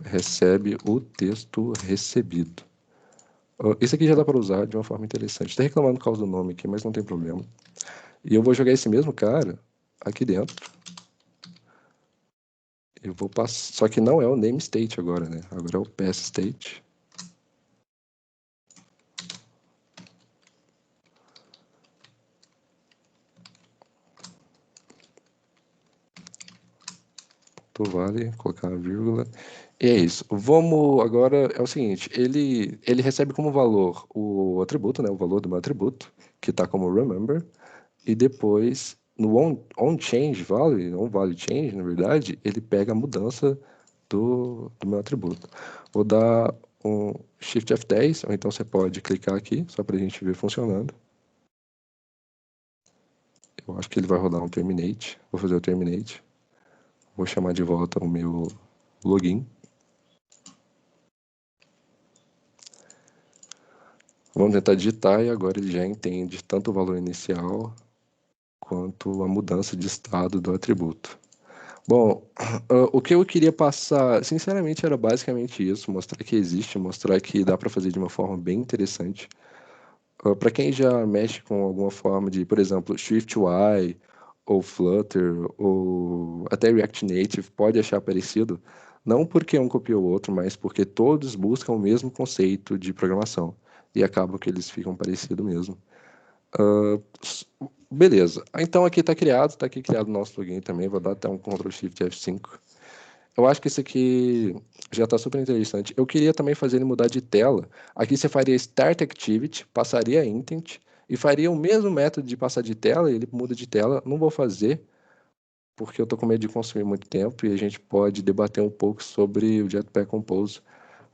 recebe o texto recebido. Esse aqui já dá para usar de uma forma interessante. Está reclamando por causa do nome aqui, mas não tem problema. E eu vou jogar esse mesmo cara aqui dentro. Eu vou passar, só que não é o namestate agora, né? Agora é o passState. Vale, colocar uma vírgula. E é isso. Vamos agora, é o seguinte, ele recebe como valor o atributo, né, o valor do meu atributo, que está como remember, e depois no onChange value, onValueChange, na verdade, ele pega a mudança do meu atributo. Vou dar um Shift F10, ou então você pode clicar aqui, só para a gente ver funcionando. Eu acho que ele vai rodar um terminate. Vou fazer o terminate. Vou chamar de volta o meu login. Vamos tentar digitar e agora ele já entende tanto o valor inicial quanto a mudança de estado do atributo. Bom, o que eu queria passar, sinceramente, era basicamente isso, mostrar que existe, mostrar que dá para fazer de uma forma bem interessante. Para quem já mexe com alguma forma de, por exemplo, SwiftUI, ou Flutter, ou até React Native, pode achar parecido, não porque um copiou o outro, mas porque todos buscam o mesmo conceito de programação, e acaba que eles ficam parecidos mesmo. Beleza, então aqui está aqui criado o nosso login também, vou dar até um Ctrl Shift F5. Eu acho que esse aqui já está super interessante. Eu queria também fazer ele mudar de tela. Aqui você faria Start Activity, passaria Intent, e faria o mesmo método de passar de tela, e ele muda de tela. Não vou fazer, porque eu estou com medo de consumir muito tempo, e a gente pode debater um pouco sobre o Jetpack Compose.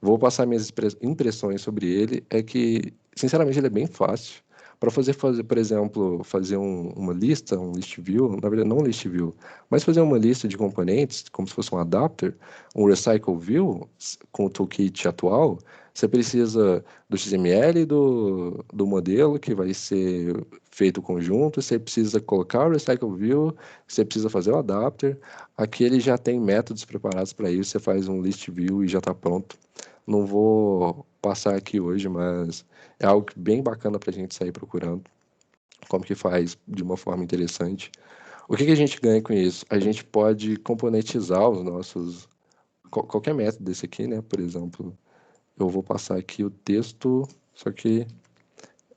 Vou passar minhas impressões sobre ele. É que, sinceramente, ele é bem fácil. Para fazer, por exemplo, fazer uma lista, um list view, na verdade não um list view, mas fazer uma lista de componentes, como se fosse um adapter, um recycle view, com o toolkit atual, você precisa do XML do modelo, que vai ser feito conjunto, você precisa colocar o recycle view, você precisa fazer o adapter. Aqui ele já tem métodos preparados para isso, você faz um list view e já está pronto. Não vou passar aqui hoje, mas é algo bem bacana para a gente sair procurando como que faz de uma forma interessante. O que a gente ganha com isso? A gente pode componentizar os nossos... Qualquer método desse aqui, né? Por exemplo, eu vou passar aqui o texto, só que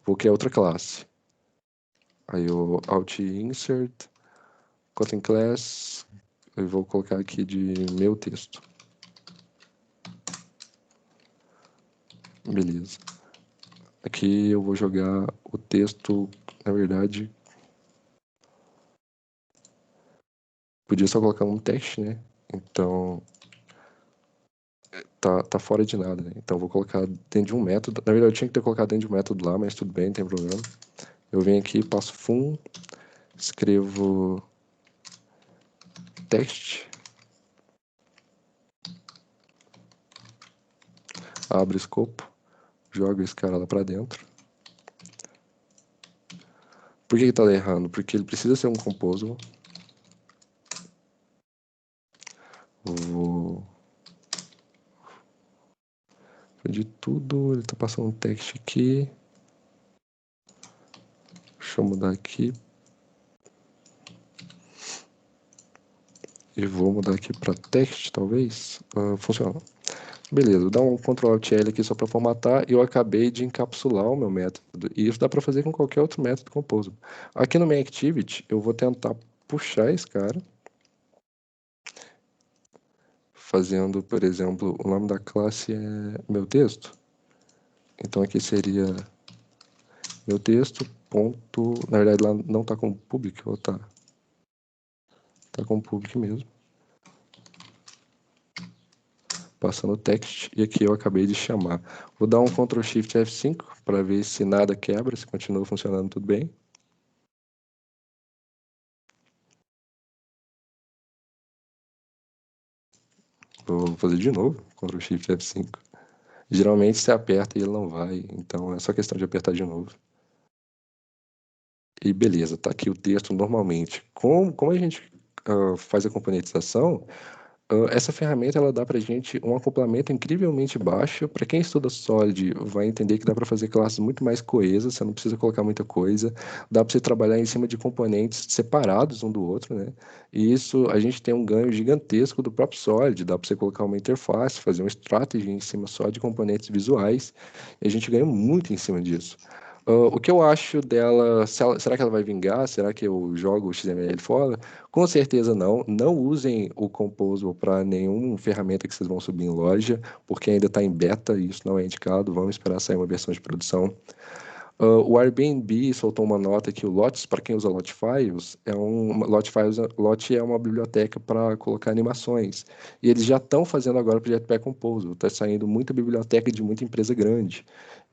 vou criar outra classe. Aí eu Alt Insert, Content Class, eu vou colocar aqui de meu texto. Beleza. Aqui eu vou jogar o texto, na verdade, podia só colocar um teste, né? Então, tá fora de nada, né? Então, eu vou colocar dentro de um método. Na verdade, eu tinha que ter colocado dentro de um método lá, mas tudo bem, não tem problema. Eu venho aqui, passo fun, escrevo text, abro o escopo, jogo esse cara lá pra dentro. Por que tá errando? Porque ele precisa ser um composable. Vou de tudo, ele tá passando um text aqui. Deixa eu mudar aqui. E vou mudar aqui para text, talvez. Funciona. Beleza, vou dar um Ctrl Alt L aqui só para formatar e eu acabei de encapsular o meu método. E isso dá para fazer com qualquer outro método composable. Aqui no main activity, eu vou tentar puxar esse cara, fazendo, por exemplo, o nome da classe é meu texto. Então aqui seria meu texto, ponto... Na verdade lá não está com public, ou tá? Tá com public mesmo. Passando o text, e aqui eu acabei de chamar. Vou dar um Ctrl Shift F5 para ver se nada quebra, se continua funcionando tudo bem. Vou fazer de novo, Ctrl Shift F5. Geralmente você aperta e ele não vai, então é só questão de apertar de novo. E beleza, tá aqui o texto normalmente. Como a gente faz a componentização, essa ferramenta ela dá para a gente um acoplamento incrivelmente baixo. Para quem estuda Solid, vai entender que dá para fazer classes muito mais coesas, você não precisa colocar muita coisa. Dá para você trabalhar em cima de componentes separados um do outro, né? E isso a gente tem um ganho gigantesco do próprio Solid. Dá para você colocar uma interface, fazer uma strategy em cima só de componentes visuais. E a gente ganha muito em cima disso. O que eu acho dela, será que ela vai vingar? Será que eu jogo o XML fora? Com certeza não. Não usem o Composable para nenhuma ferramenta que vocês vão subir em loja, porque ainda está em beta e isso não é indicado. Vamos esperar sair uma versão de produção. O Airbnb soltou uma nota que o Lotus, para quem usa Lot Files, Lot é uma biblioteca para colocar animações. E eles já estão fazendo agora o projeto Pack Composable. Está saindo muita biblioteca de muita empresa grande.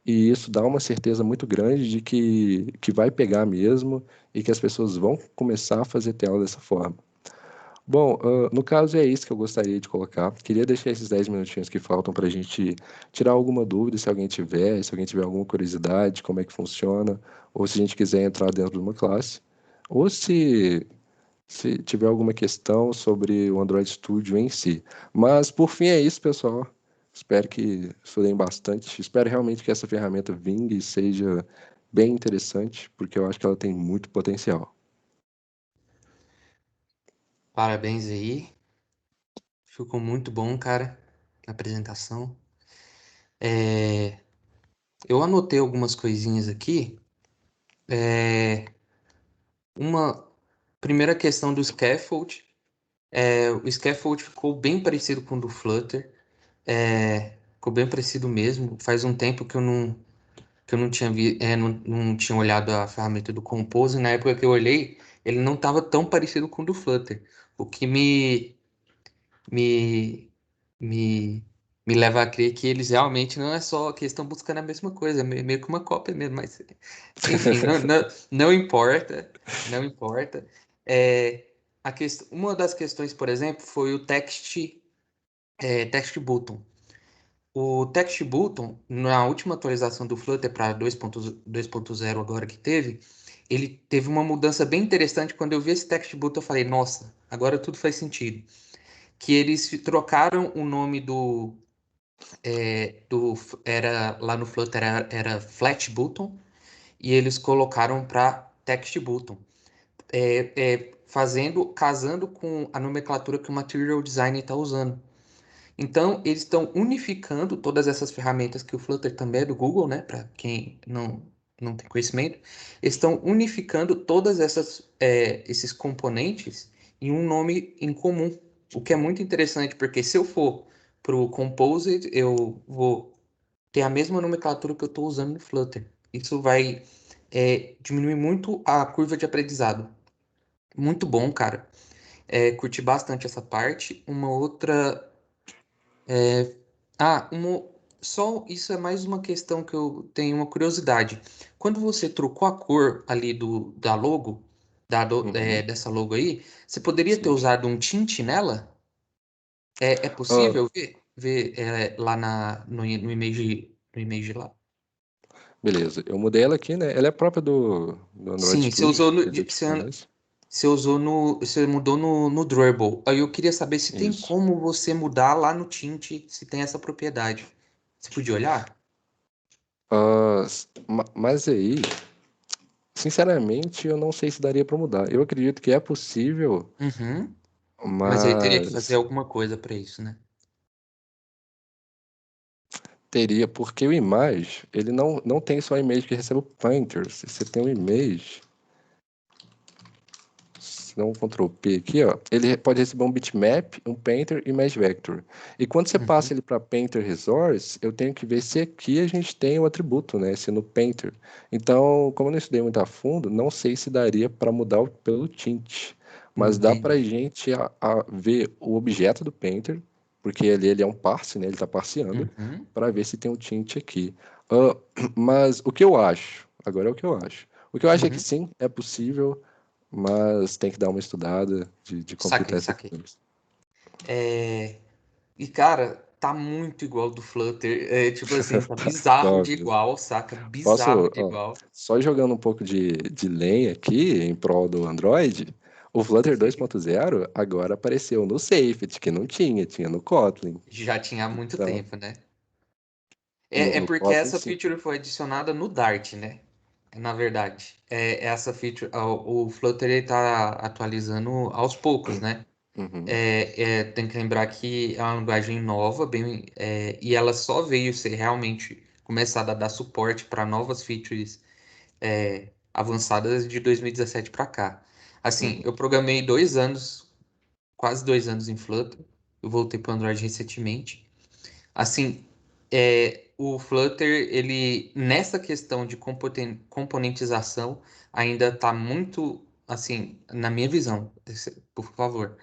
E isso dá uma certeza muito grande de que vai pegar mesmo e que as pessoas vão começar a fazer tela dessa forma. Bom, no caso é isso que eu gostaria de colocar. Queria deixar esses 10 minutinhos que faltam para a gente tirar alguma dúvida, se alguém tiver alguma curiosidade, como é que funciona, ou se a gente quiser entrar dentro de uma classe, ou se tiver alguma questão sobre o Android Studio em si. Mas, por fim, é isso, pessoal. Espero que estudem bastante. Espero realmente que essa ferramenta vingue e seja bem interessante, porque eu acho que ela tem muito potencial. Parabéns aí. Ficou muito bom, cara, a apresentação. Eu anotei algumas coisinhas aqui. Uma primeira questão do scaffold. O scaffold ficou bem parecido com o do Flutter. Ficou bem parecido mesmo. Faz um tempo que eu não tinha não tinha olhado a ferramenta do Compose. Na época que eu olhei, ele não estava tão parecido com o do Flutter. O que me, me, me leva a crer que eles realmente não é só que eles estão buscando a mesma coisa, é meio que uma cópia mesmo, mas enfim, não importa, não importa. Uma das questões, por exemplo, foi o text button. O text button, na última atualização do Flutter para 2.0 agora que teve, ele teve uma mudança bem interessante. Quando eu vi esse text button, eu falei, nossa, agora tudo faz sentido. Que eles trocaram o nome era lá no Flutter era flat button e eles colocaram para text button. casando com a nomenclatura que o Material Design está usando. Então, eles estão unificando todas essas ferramentas que o Flutter também é do Google, né? Para quem não tem conhecimento, eles estão unificando todas esses componentes em um nome em comum, o que é muito interessante, porque se eu for para o Composite, eu vou ter a mesma nomenclatura que eu estou usando no Flutter. Isso vai diminuir muito a curva de aprendizado. Muito bom, cara. Curti bastante essa parte. Uma outra. é, Ah, só isso é mais uma questão que eu tenho uma curiosidade. Quando você trocou a cor ali da logo, Uhum, dessa logo aí, você poderia ter sim. usado um tint nela? É Ah, possível ver lá no image lá? beleza, eu mudei ela aqui, né? Ela é própria do Android Sim, você Studio, usou no, acredito que você conhece. você mudou no Drawable. Aí eu queria saber se tem Isso. como você mudar lá no Tint, se tem essa propriedade. Você podia olhar? Mas aí, sinceramente, eu não sei se daria para mudar. Eu acredito que é possível, Uhum. Mas aí teria que fazer mas alguma coisa para isso, né? teria, porque o image, ele não tem só image que recebe o pointer. Se você tem um image, se dá um Ctrl P aqui, ó, ele pode receber um bitmap, um painter e image vector. E quando você passa Uhum. ele para painter resource, eu tenho que ver se aqui a gente tem o atributo, né? Se no painter. Então, como eu não estudei muito a fundo, não sei se daria para mudar pelo tint. Mas dá para a Entendi. gente ver o objeto do painter, porque ele é um parse, né? Ele está parseando, Uhum. para ver se tem um tint aqui. Ah, mas o que eu acho, agora é o que eu acho. O que eu acho é que Uhum. sim, é possível, mas tem que dar uma estudada de como que tá Saquei, essa saquei. coisa. É, E, cara, tá muito igual do Flutter. Tipo assim, tá bizarro de Óbvio. igual, saca? Bizarro Posso, de ó, igual. só jogando um pouco de lenha aqui em prol do Android, o Flutter 2.0 agora apareceu no Safety, que não tinha, tinha no Kotlin. Já tinha há muito Então, tempo, né? no, É no porque Kotlin, essa sim. feature foi adicionada no Dart, né? Na verdade. Essa feature, o Flutter ele tá atualizando aos poucos, né? Uhum, Tem que lembrar que é uma linguagem nova, e ela só veio ser realmente começada a dar suporte para novas features avançadas de 2017 para cá. Assim, uhum, eu programei 2 anos, quase 2 anos em Flutter. Eu voltei para o Android recentemente. Assim, o Flutter, ele, nessa questão de componentização, ainda está muito, assim, na minha visão, por favor.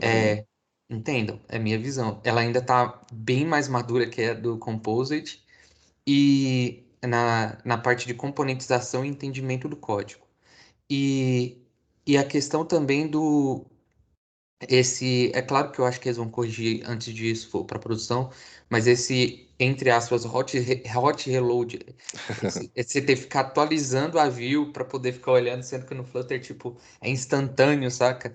uhum, É, Entendam, é minha visão. Ela ainda está bem mais madura que a do Composite e na parte de componentização e entendimento do código. E, e a questão também é claro que eu acho que eles vão corrigir antes disso for para produção, mas esse, entre aspas, hot reload, você ter que ficar atualizando a view para poder ficar olhando, sendo que no Flutter, tipo, é instantâneo, saca?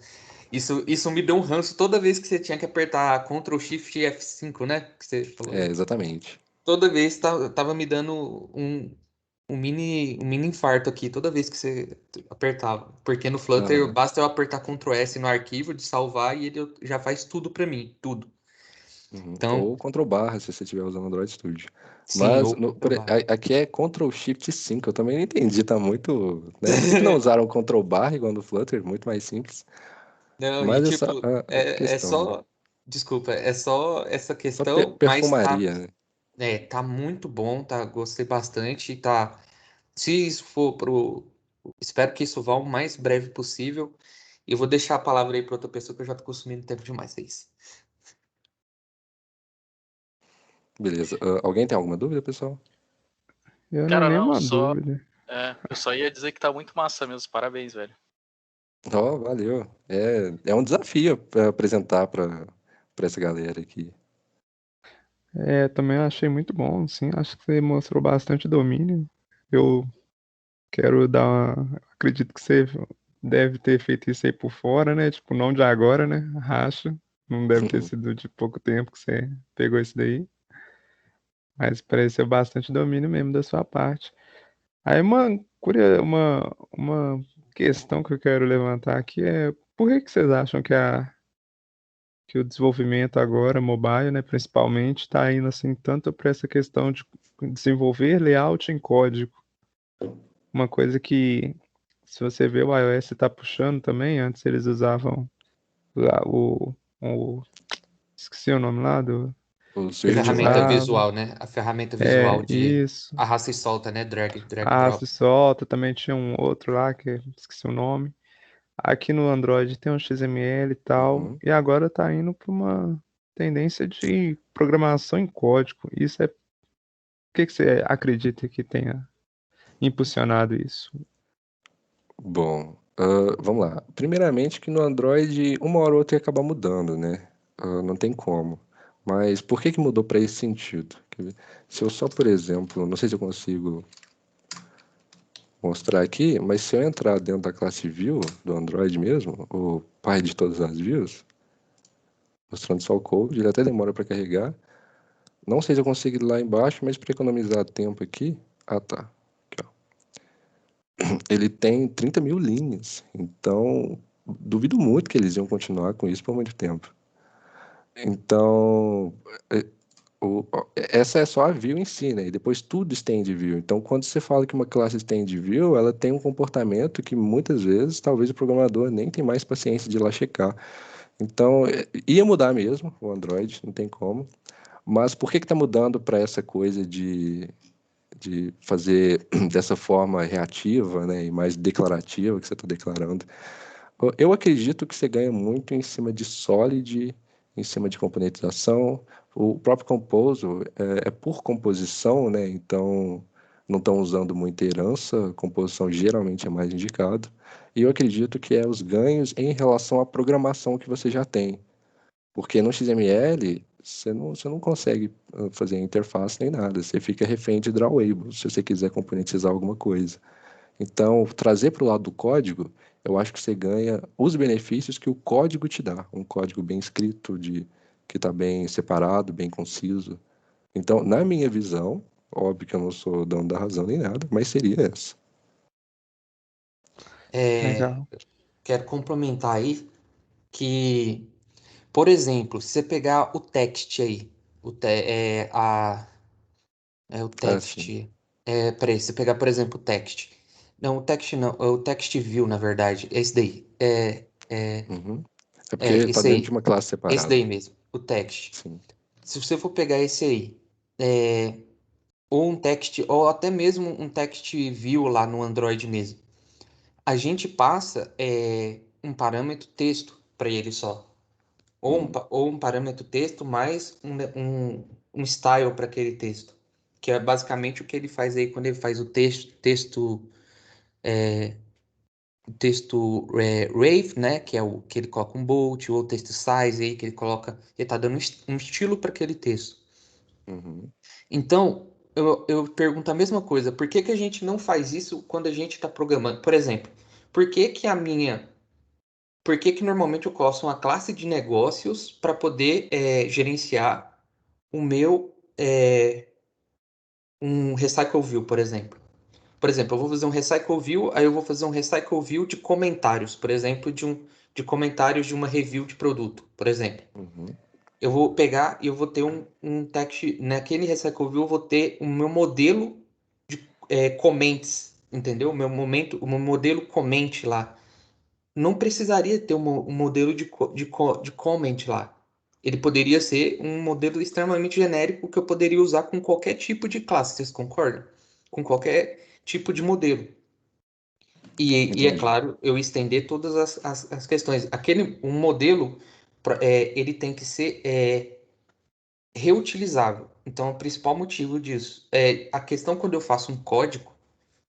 Isso me deu um ranço toda vez que você tinha que apertar Ctrl Shift e F5, né? Que você falou. exatamente. Toda vez tava me dando um mini infarto aqui, toda vez que você apertava. Porque no Flutter Aham, basta eu apertar Ctrl S no arquivo de salvar e ele já faz tudo pra mim, tudo. uhum. Então, Ou Ctrl barra, se você estiver usando Android Studio. sim, Mas ou Ctrl barra. aqui é Ctrl Shift 5, eu também não entendi, tá muito, né? Por que que não usaram Ctrl barra igual no Flutter? Muito mais simples. Não, e Mas essa tipo, a é questão, né? só. Desculpa, é só essa Só questão, mas tá, perfumaria, né? tá muito bom, tá? Gostei bastante, tá. Se isso for pro. Espero que isso vá o mais breve possível. E eu vou deixar a palavra aí para outra pessoa que eu já tô consumindo tempo demais, é isso. Beleza. Alguém tem alguma dúvida, pessoal? Eu não é Cara, não, nenhuma dúvida. eu só ia dizer que tá muito massa mesmo. Parabéns, velho. Ó, valeu. É um desafio para apresentar para essa galera aqui. Também achei muito bom, sim. Acho que você mostrou bastante domínio. Eu quero acredito que você deve ter feito isso aí por fora, né? Tipo, não de agora, né? Racha. Não deve ter sido de pouco tempo que você pegou isso daí. Mas pareceu bastante domínio mesmo da sua parte. Aí uma questão que eu quero levantar aqui é por que vocês acham que o desenvolvimento agora, mobile, né, principalmente, está indo assim tanto para essa questão de desenvolver layout em código? Uma coisa que, se você vê, o iOS está puxando também. Antes eles usavam lá esqueci o nome lá do O que eles Swift, Ferramenta né? usavam. visual, né? A ferramenta visual de Isso. arrasta e solta, né? Drag Arrasta drop. e solta. Também tinha um outro lá que esqueci o nome. Aqui no Android tem um XML e tal. Uhum. E agora tá indo para uma tendência de programação em código. Isso é. O que você acredita que tenha impulsionado isso? Bom, vamos lá. Primeiramente que no Android, uma hora ou outra ia acabar mudando, né? Não tem como. Mas por que que mudou para esse sentido? Quer ver? Se eu só, por exemplo, não sei se eu consigo mostrar aqui, mas se eu entrar dentro da classe View do Android mesmo, o pai de todas as views, mostrando só o code, ele até demora para carregar. Não sei se eu consigo ir lá embaixo, mas para economizar tempo aqui. Ah, tá. Aqui, ó. Ele tem 30 mil linhas, então duvido muito que eles iam continuar com isso por muito tempo. Então, é, essa é só a view em si, né? E depois tudo stand view. Então, quando você fala que uma classe stand view, ela tem um comportamento que muitas vezes talvez o programador nem tem mais paciência de ir lá checar. Então, ia mudar mesmo o Android, não tem como. Mas por que que está mudando para essa coisa de fazer dessa forma reativa, né, e mais declarativa que você está declarando? Eu acredito que você ganha muito em cima de Solid, em cima de componentização. O próprio Composer é por composição, né? Então não estão usando muita herança, composição geralmente é mais indicado. E eu acredito que é os ganhos em relação à programação que você já tem. Porque no XML você não consegue fazer interface nem nada, você fica refém de drawable, se você quiser componentizar alguma coisa. Então, trazer para o lado do código, eu acho que você ganha os benefícios que o código te dá. Um código bem escrito, que está bem separado, bem conciso. Então, na minha visão, óbvio que eu não sou dono da razão nem nada, mas seria essa. Legal. Quero complementar aí que, por exemplo, se você pegar o text aí, o Assim. text, peraí, se você pegar, por exemplo, o text. Não, o text não, é o text view, na verdade, é esse daí. Uhum. É porque está Esse dentro de aí. uma classe Esse separada. daí mesmo, o text. Sim. Se você for pegar esse aí, ou um text, ou até mesmo um text view lá no Android mesmo, a gente passa um parâmetro texto para ele só. Ou um parâmetro texto mais um style para aquele texto. Que é basicamente o que ele faz aí quando ele faz o texto rave, né? Que é o que ele coloca um bold, ou o texto size aí, que ele coloca. Ele tá dando um estilo para aquele texto. Uhum. Então, eu pergunto a mesma coisa. Por que que a gente não faz isso quando a gente está programando? Por exemplo, por que que a minha. Por que que normalmente eu coloco uma classe de negócios para poder gerenciar o meu um recycle view, por exemplo? Por exemplo, eu vou fazer um recycle view, aí eu vou fazer um recycle view de comentários, por exemplo, de comentários de uma review de produto, por exemplo. Uhum. Eu vou pegar e eu vou ter um text, naquele recycle view eu vou ter o meu modelo de comments, entendeu? O meu modelo comment lá. Não precisaria ter um modelo de comment lá. Ele poderia ser um modelo extremamente genérico que eu poderia usar com qualquer tipo de classe, vocês concordam? Com qualquer tipo de modelo. E é Entendi. claro, eu estender todas as questões. Um modelo, ele tem que ser reutilizável. Então, o principal motivo disso é a questão quando eu faço um código,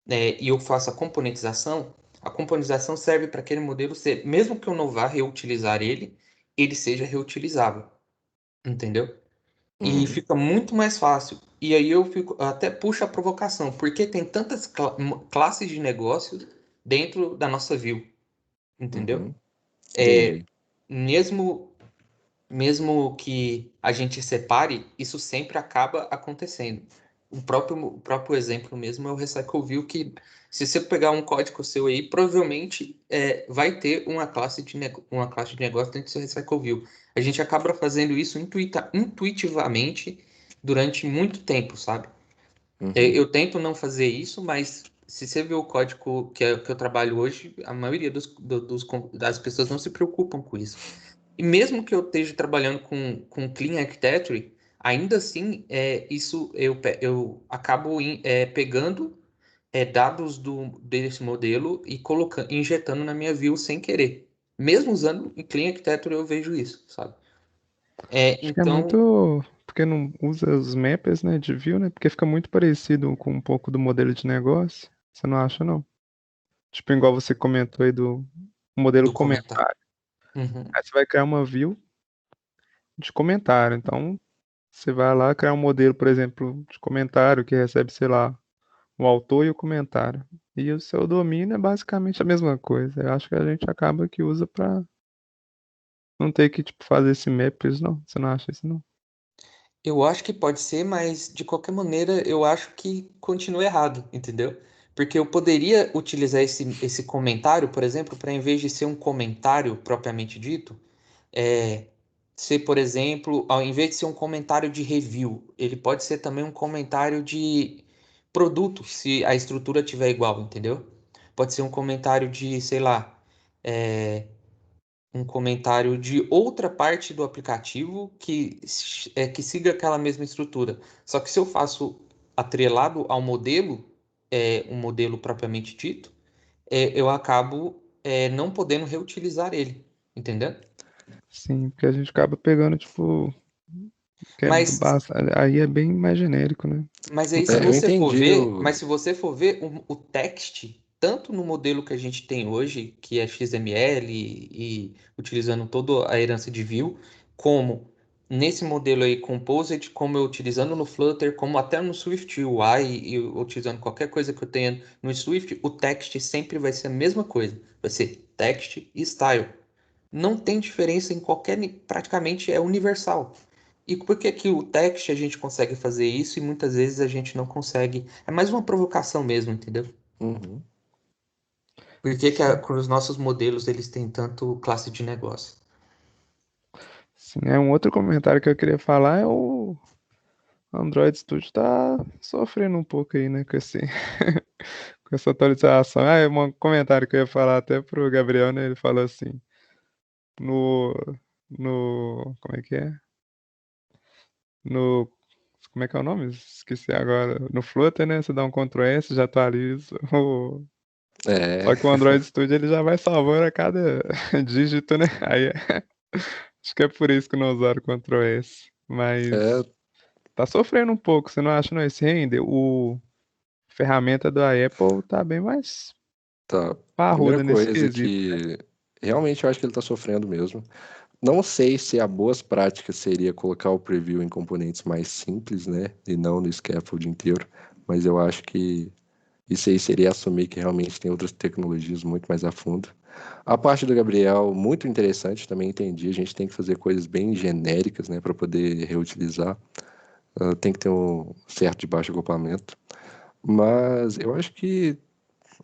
e eu faço a componentização serve para aquele modelo ser, mesmo que eu não vá reutilizar ele, ele seja reutilizável, entendeu? E Uhum. fica muito mais fácil. E aí até puxo a provocação, porque tem tantas classes de negócios dentro da nossa view, entendeu? Uhum. Entendi. Mesmo mesmo que a gente separe, isso sempre acaba acontecendo. o próprio exemplo mesmo é o RecycleView, que se você pegar um código seu aí, provavelmente vai ter uma classe de negócio dentro do seu RecycleView. A gente acaba fazendo isso intuitivamente durante muito tempo, sabe? Uhum. Eu tento não fazer isso, mas se você ver o código que eu trabalho hoje, a maioria das pessoas não se preocupam com isso. E mesmo que eu esteja trabalhando com Clean Architecture, ainda assim, eu acabo pegando dados desse modelo e injetando na minha view sem querer. Mesmo usando em Clean Architecture, eu vejo isso, sabe? Acho que é Então, muito. Porque não usa os mappers, né, de view, né? Porque fica muito parecido com um pouco do modelo de negócio. Você não acha, não? Tipo, igual você comentou aí do modelo do comentário. comentário. Uhum. Aí você vai criar uma view de comentário. Então, você vai lá criar um modelo, por exemplo, de comentário que recebe, sei lá, o autor e o comentário. E o seu domínio é basicamente a mesma coisa. Eu acho que a gente acaba que usa pra não ter que, tipo, fazer esse mappers, não. Você não acha isso, não? Eu acho que pode ser, mas de qualquer maneira eu acho que continua errado, entendeu? Porque eu poderia utilizar esse comentário, por exemplo, para em vez de ser um comentário propriamente dito, ser, por exemplo, ao invés de ser um comentário de review, ele pode ser também um comentário de produto, se a estrutura tiver igual, entendeu? Pode ser um comentário de, sei lá, é, um comentário de outra parte do aplicativo que siga aquela mesma estrutura. Só que se eu faço atrelado ao modelo, um modelo propriamente dito, eu acabo não podendo reutilizar ele, entendeu? Sim, porque a gente acaba pegando, tipo, Mas, aí é bem mais genérico, né? mas aí se Eu você for entendi ver, o. mas se você for ver o text, tanto no modelo que a gente tem hoje, que é XML e utilizando toda a herança de view, como nesse modelo aí Composite, como eu utilizando no Flutter, como até no Swift UI e utilizando qualquer coisa que eu tenha no Swift, o text sempre vai ser a mesma coisa. Vai ser text e style. Não tem diferença em praticamente é universal. E por que que o text a gente consegue fazer isso e muitas vezes a gente não consegue? É mais uma provocação mesmo, entendeu? Uhum. Por que que Sim, com os nossos modelos eles têm tanto classe de negócio? sim. É um outro comentário que eu queria falar é o Android Studio tá sofrendo um pouco aí, né, com esse, com essa atualização. Ah, é um comentário que eu ia falar até pro Gabriel, né? Ele falou assim, no, como é que é? No, como é que é o nome? Esqueci agora. No Flutter, né? Você dá um Ctrl S, já atualiza. É, Só que o Android Studio ele já vai salvando a cada dígito, né? Aí acho que é por isso que não usaram o Ctrl S. é, Mas tá sofrendo um pouco, você não acha, não? Esse render? O ferramenta da Apple tá bem mais tá. Primeira parruda nesse coisa quesito. que realmente eu acho que ele tá sofrendo mesmo. Não sei se a boas práticas seria colocar o preview em componentes mais simples, né? E não no scaffold inteiro. Mas eu acho que isso aí seria assumir que realmente tem outras tecnologias muito mais a fundo. A parte do Gabriel, muito interessante, também entendi. A gente tem que fazer coisas bem genéricas, né, para poder reutilizar. Tem que ter um certo de baixo acoplamento. Mas eu acho que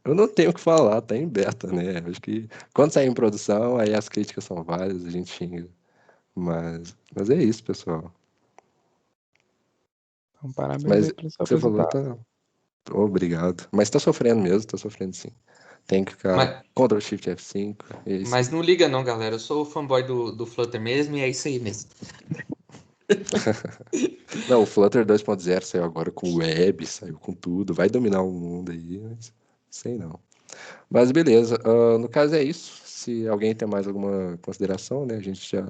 eu não tenho o que falar, tá em beta, né? Eu acho que quando sair em produção, aí as críticas são várias, a gente xinga. Mas é isso, pessoal. Então, parabéns Mas aí o pela sua que você falou apresentação. tá. Obrigado. Mas tá sofrendo mesmo, tá sofrendo sim. Tem que ficar Mas, Ctrl Shift F5, e é isso aí. mas não liga não, galera. Eu sou fanboy do Flutter mesmo e é isso aí mesmo. Não, o Flutter 2.0 saiu agora com web, saiu com tudo. Vai dominar o mundo aí, mas sei não. Mas beleza, no caso é isso. Se alguém tem mais alguma consideração, né? A gente já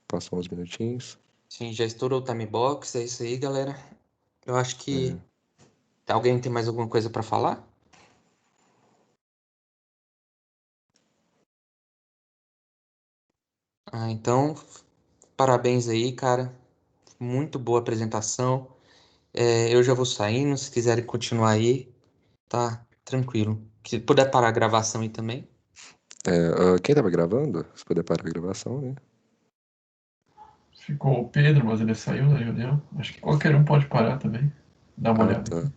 passou uns minutinhos. Sim, já estourou o time box, é isso aí, galera. Eu acho É. que alguém tem mais alguma coisa para falar? Então, parabéns aí, cara. Muito boa apresentação. Eu já vou saindo, se quiserem continuar aí, tá tranquilo. Se puder parar a gravação aí também. Quem tava gravando, se puder parar a gravação, né? Ficou o Pedro, mas ele saiu da reunião. Acho que qualquer um pode parar também. Dá uma olhada. Tá.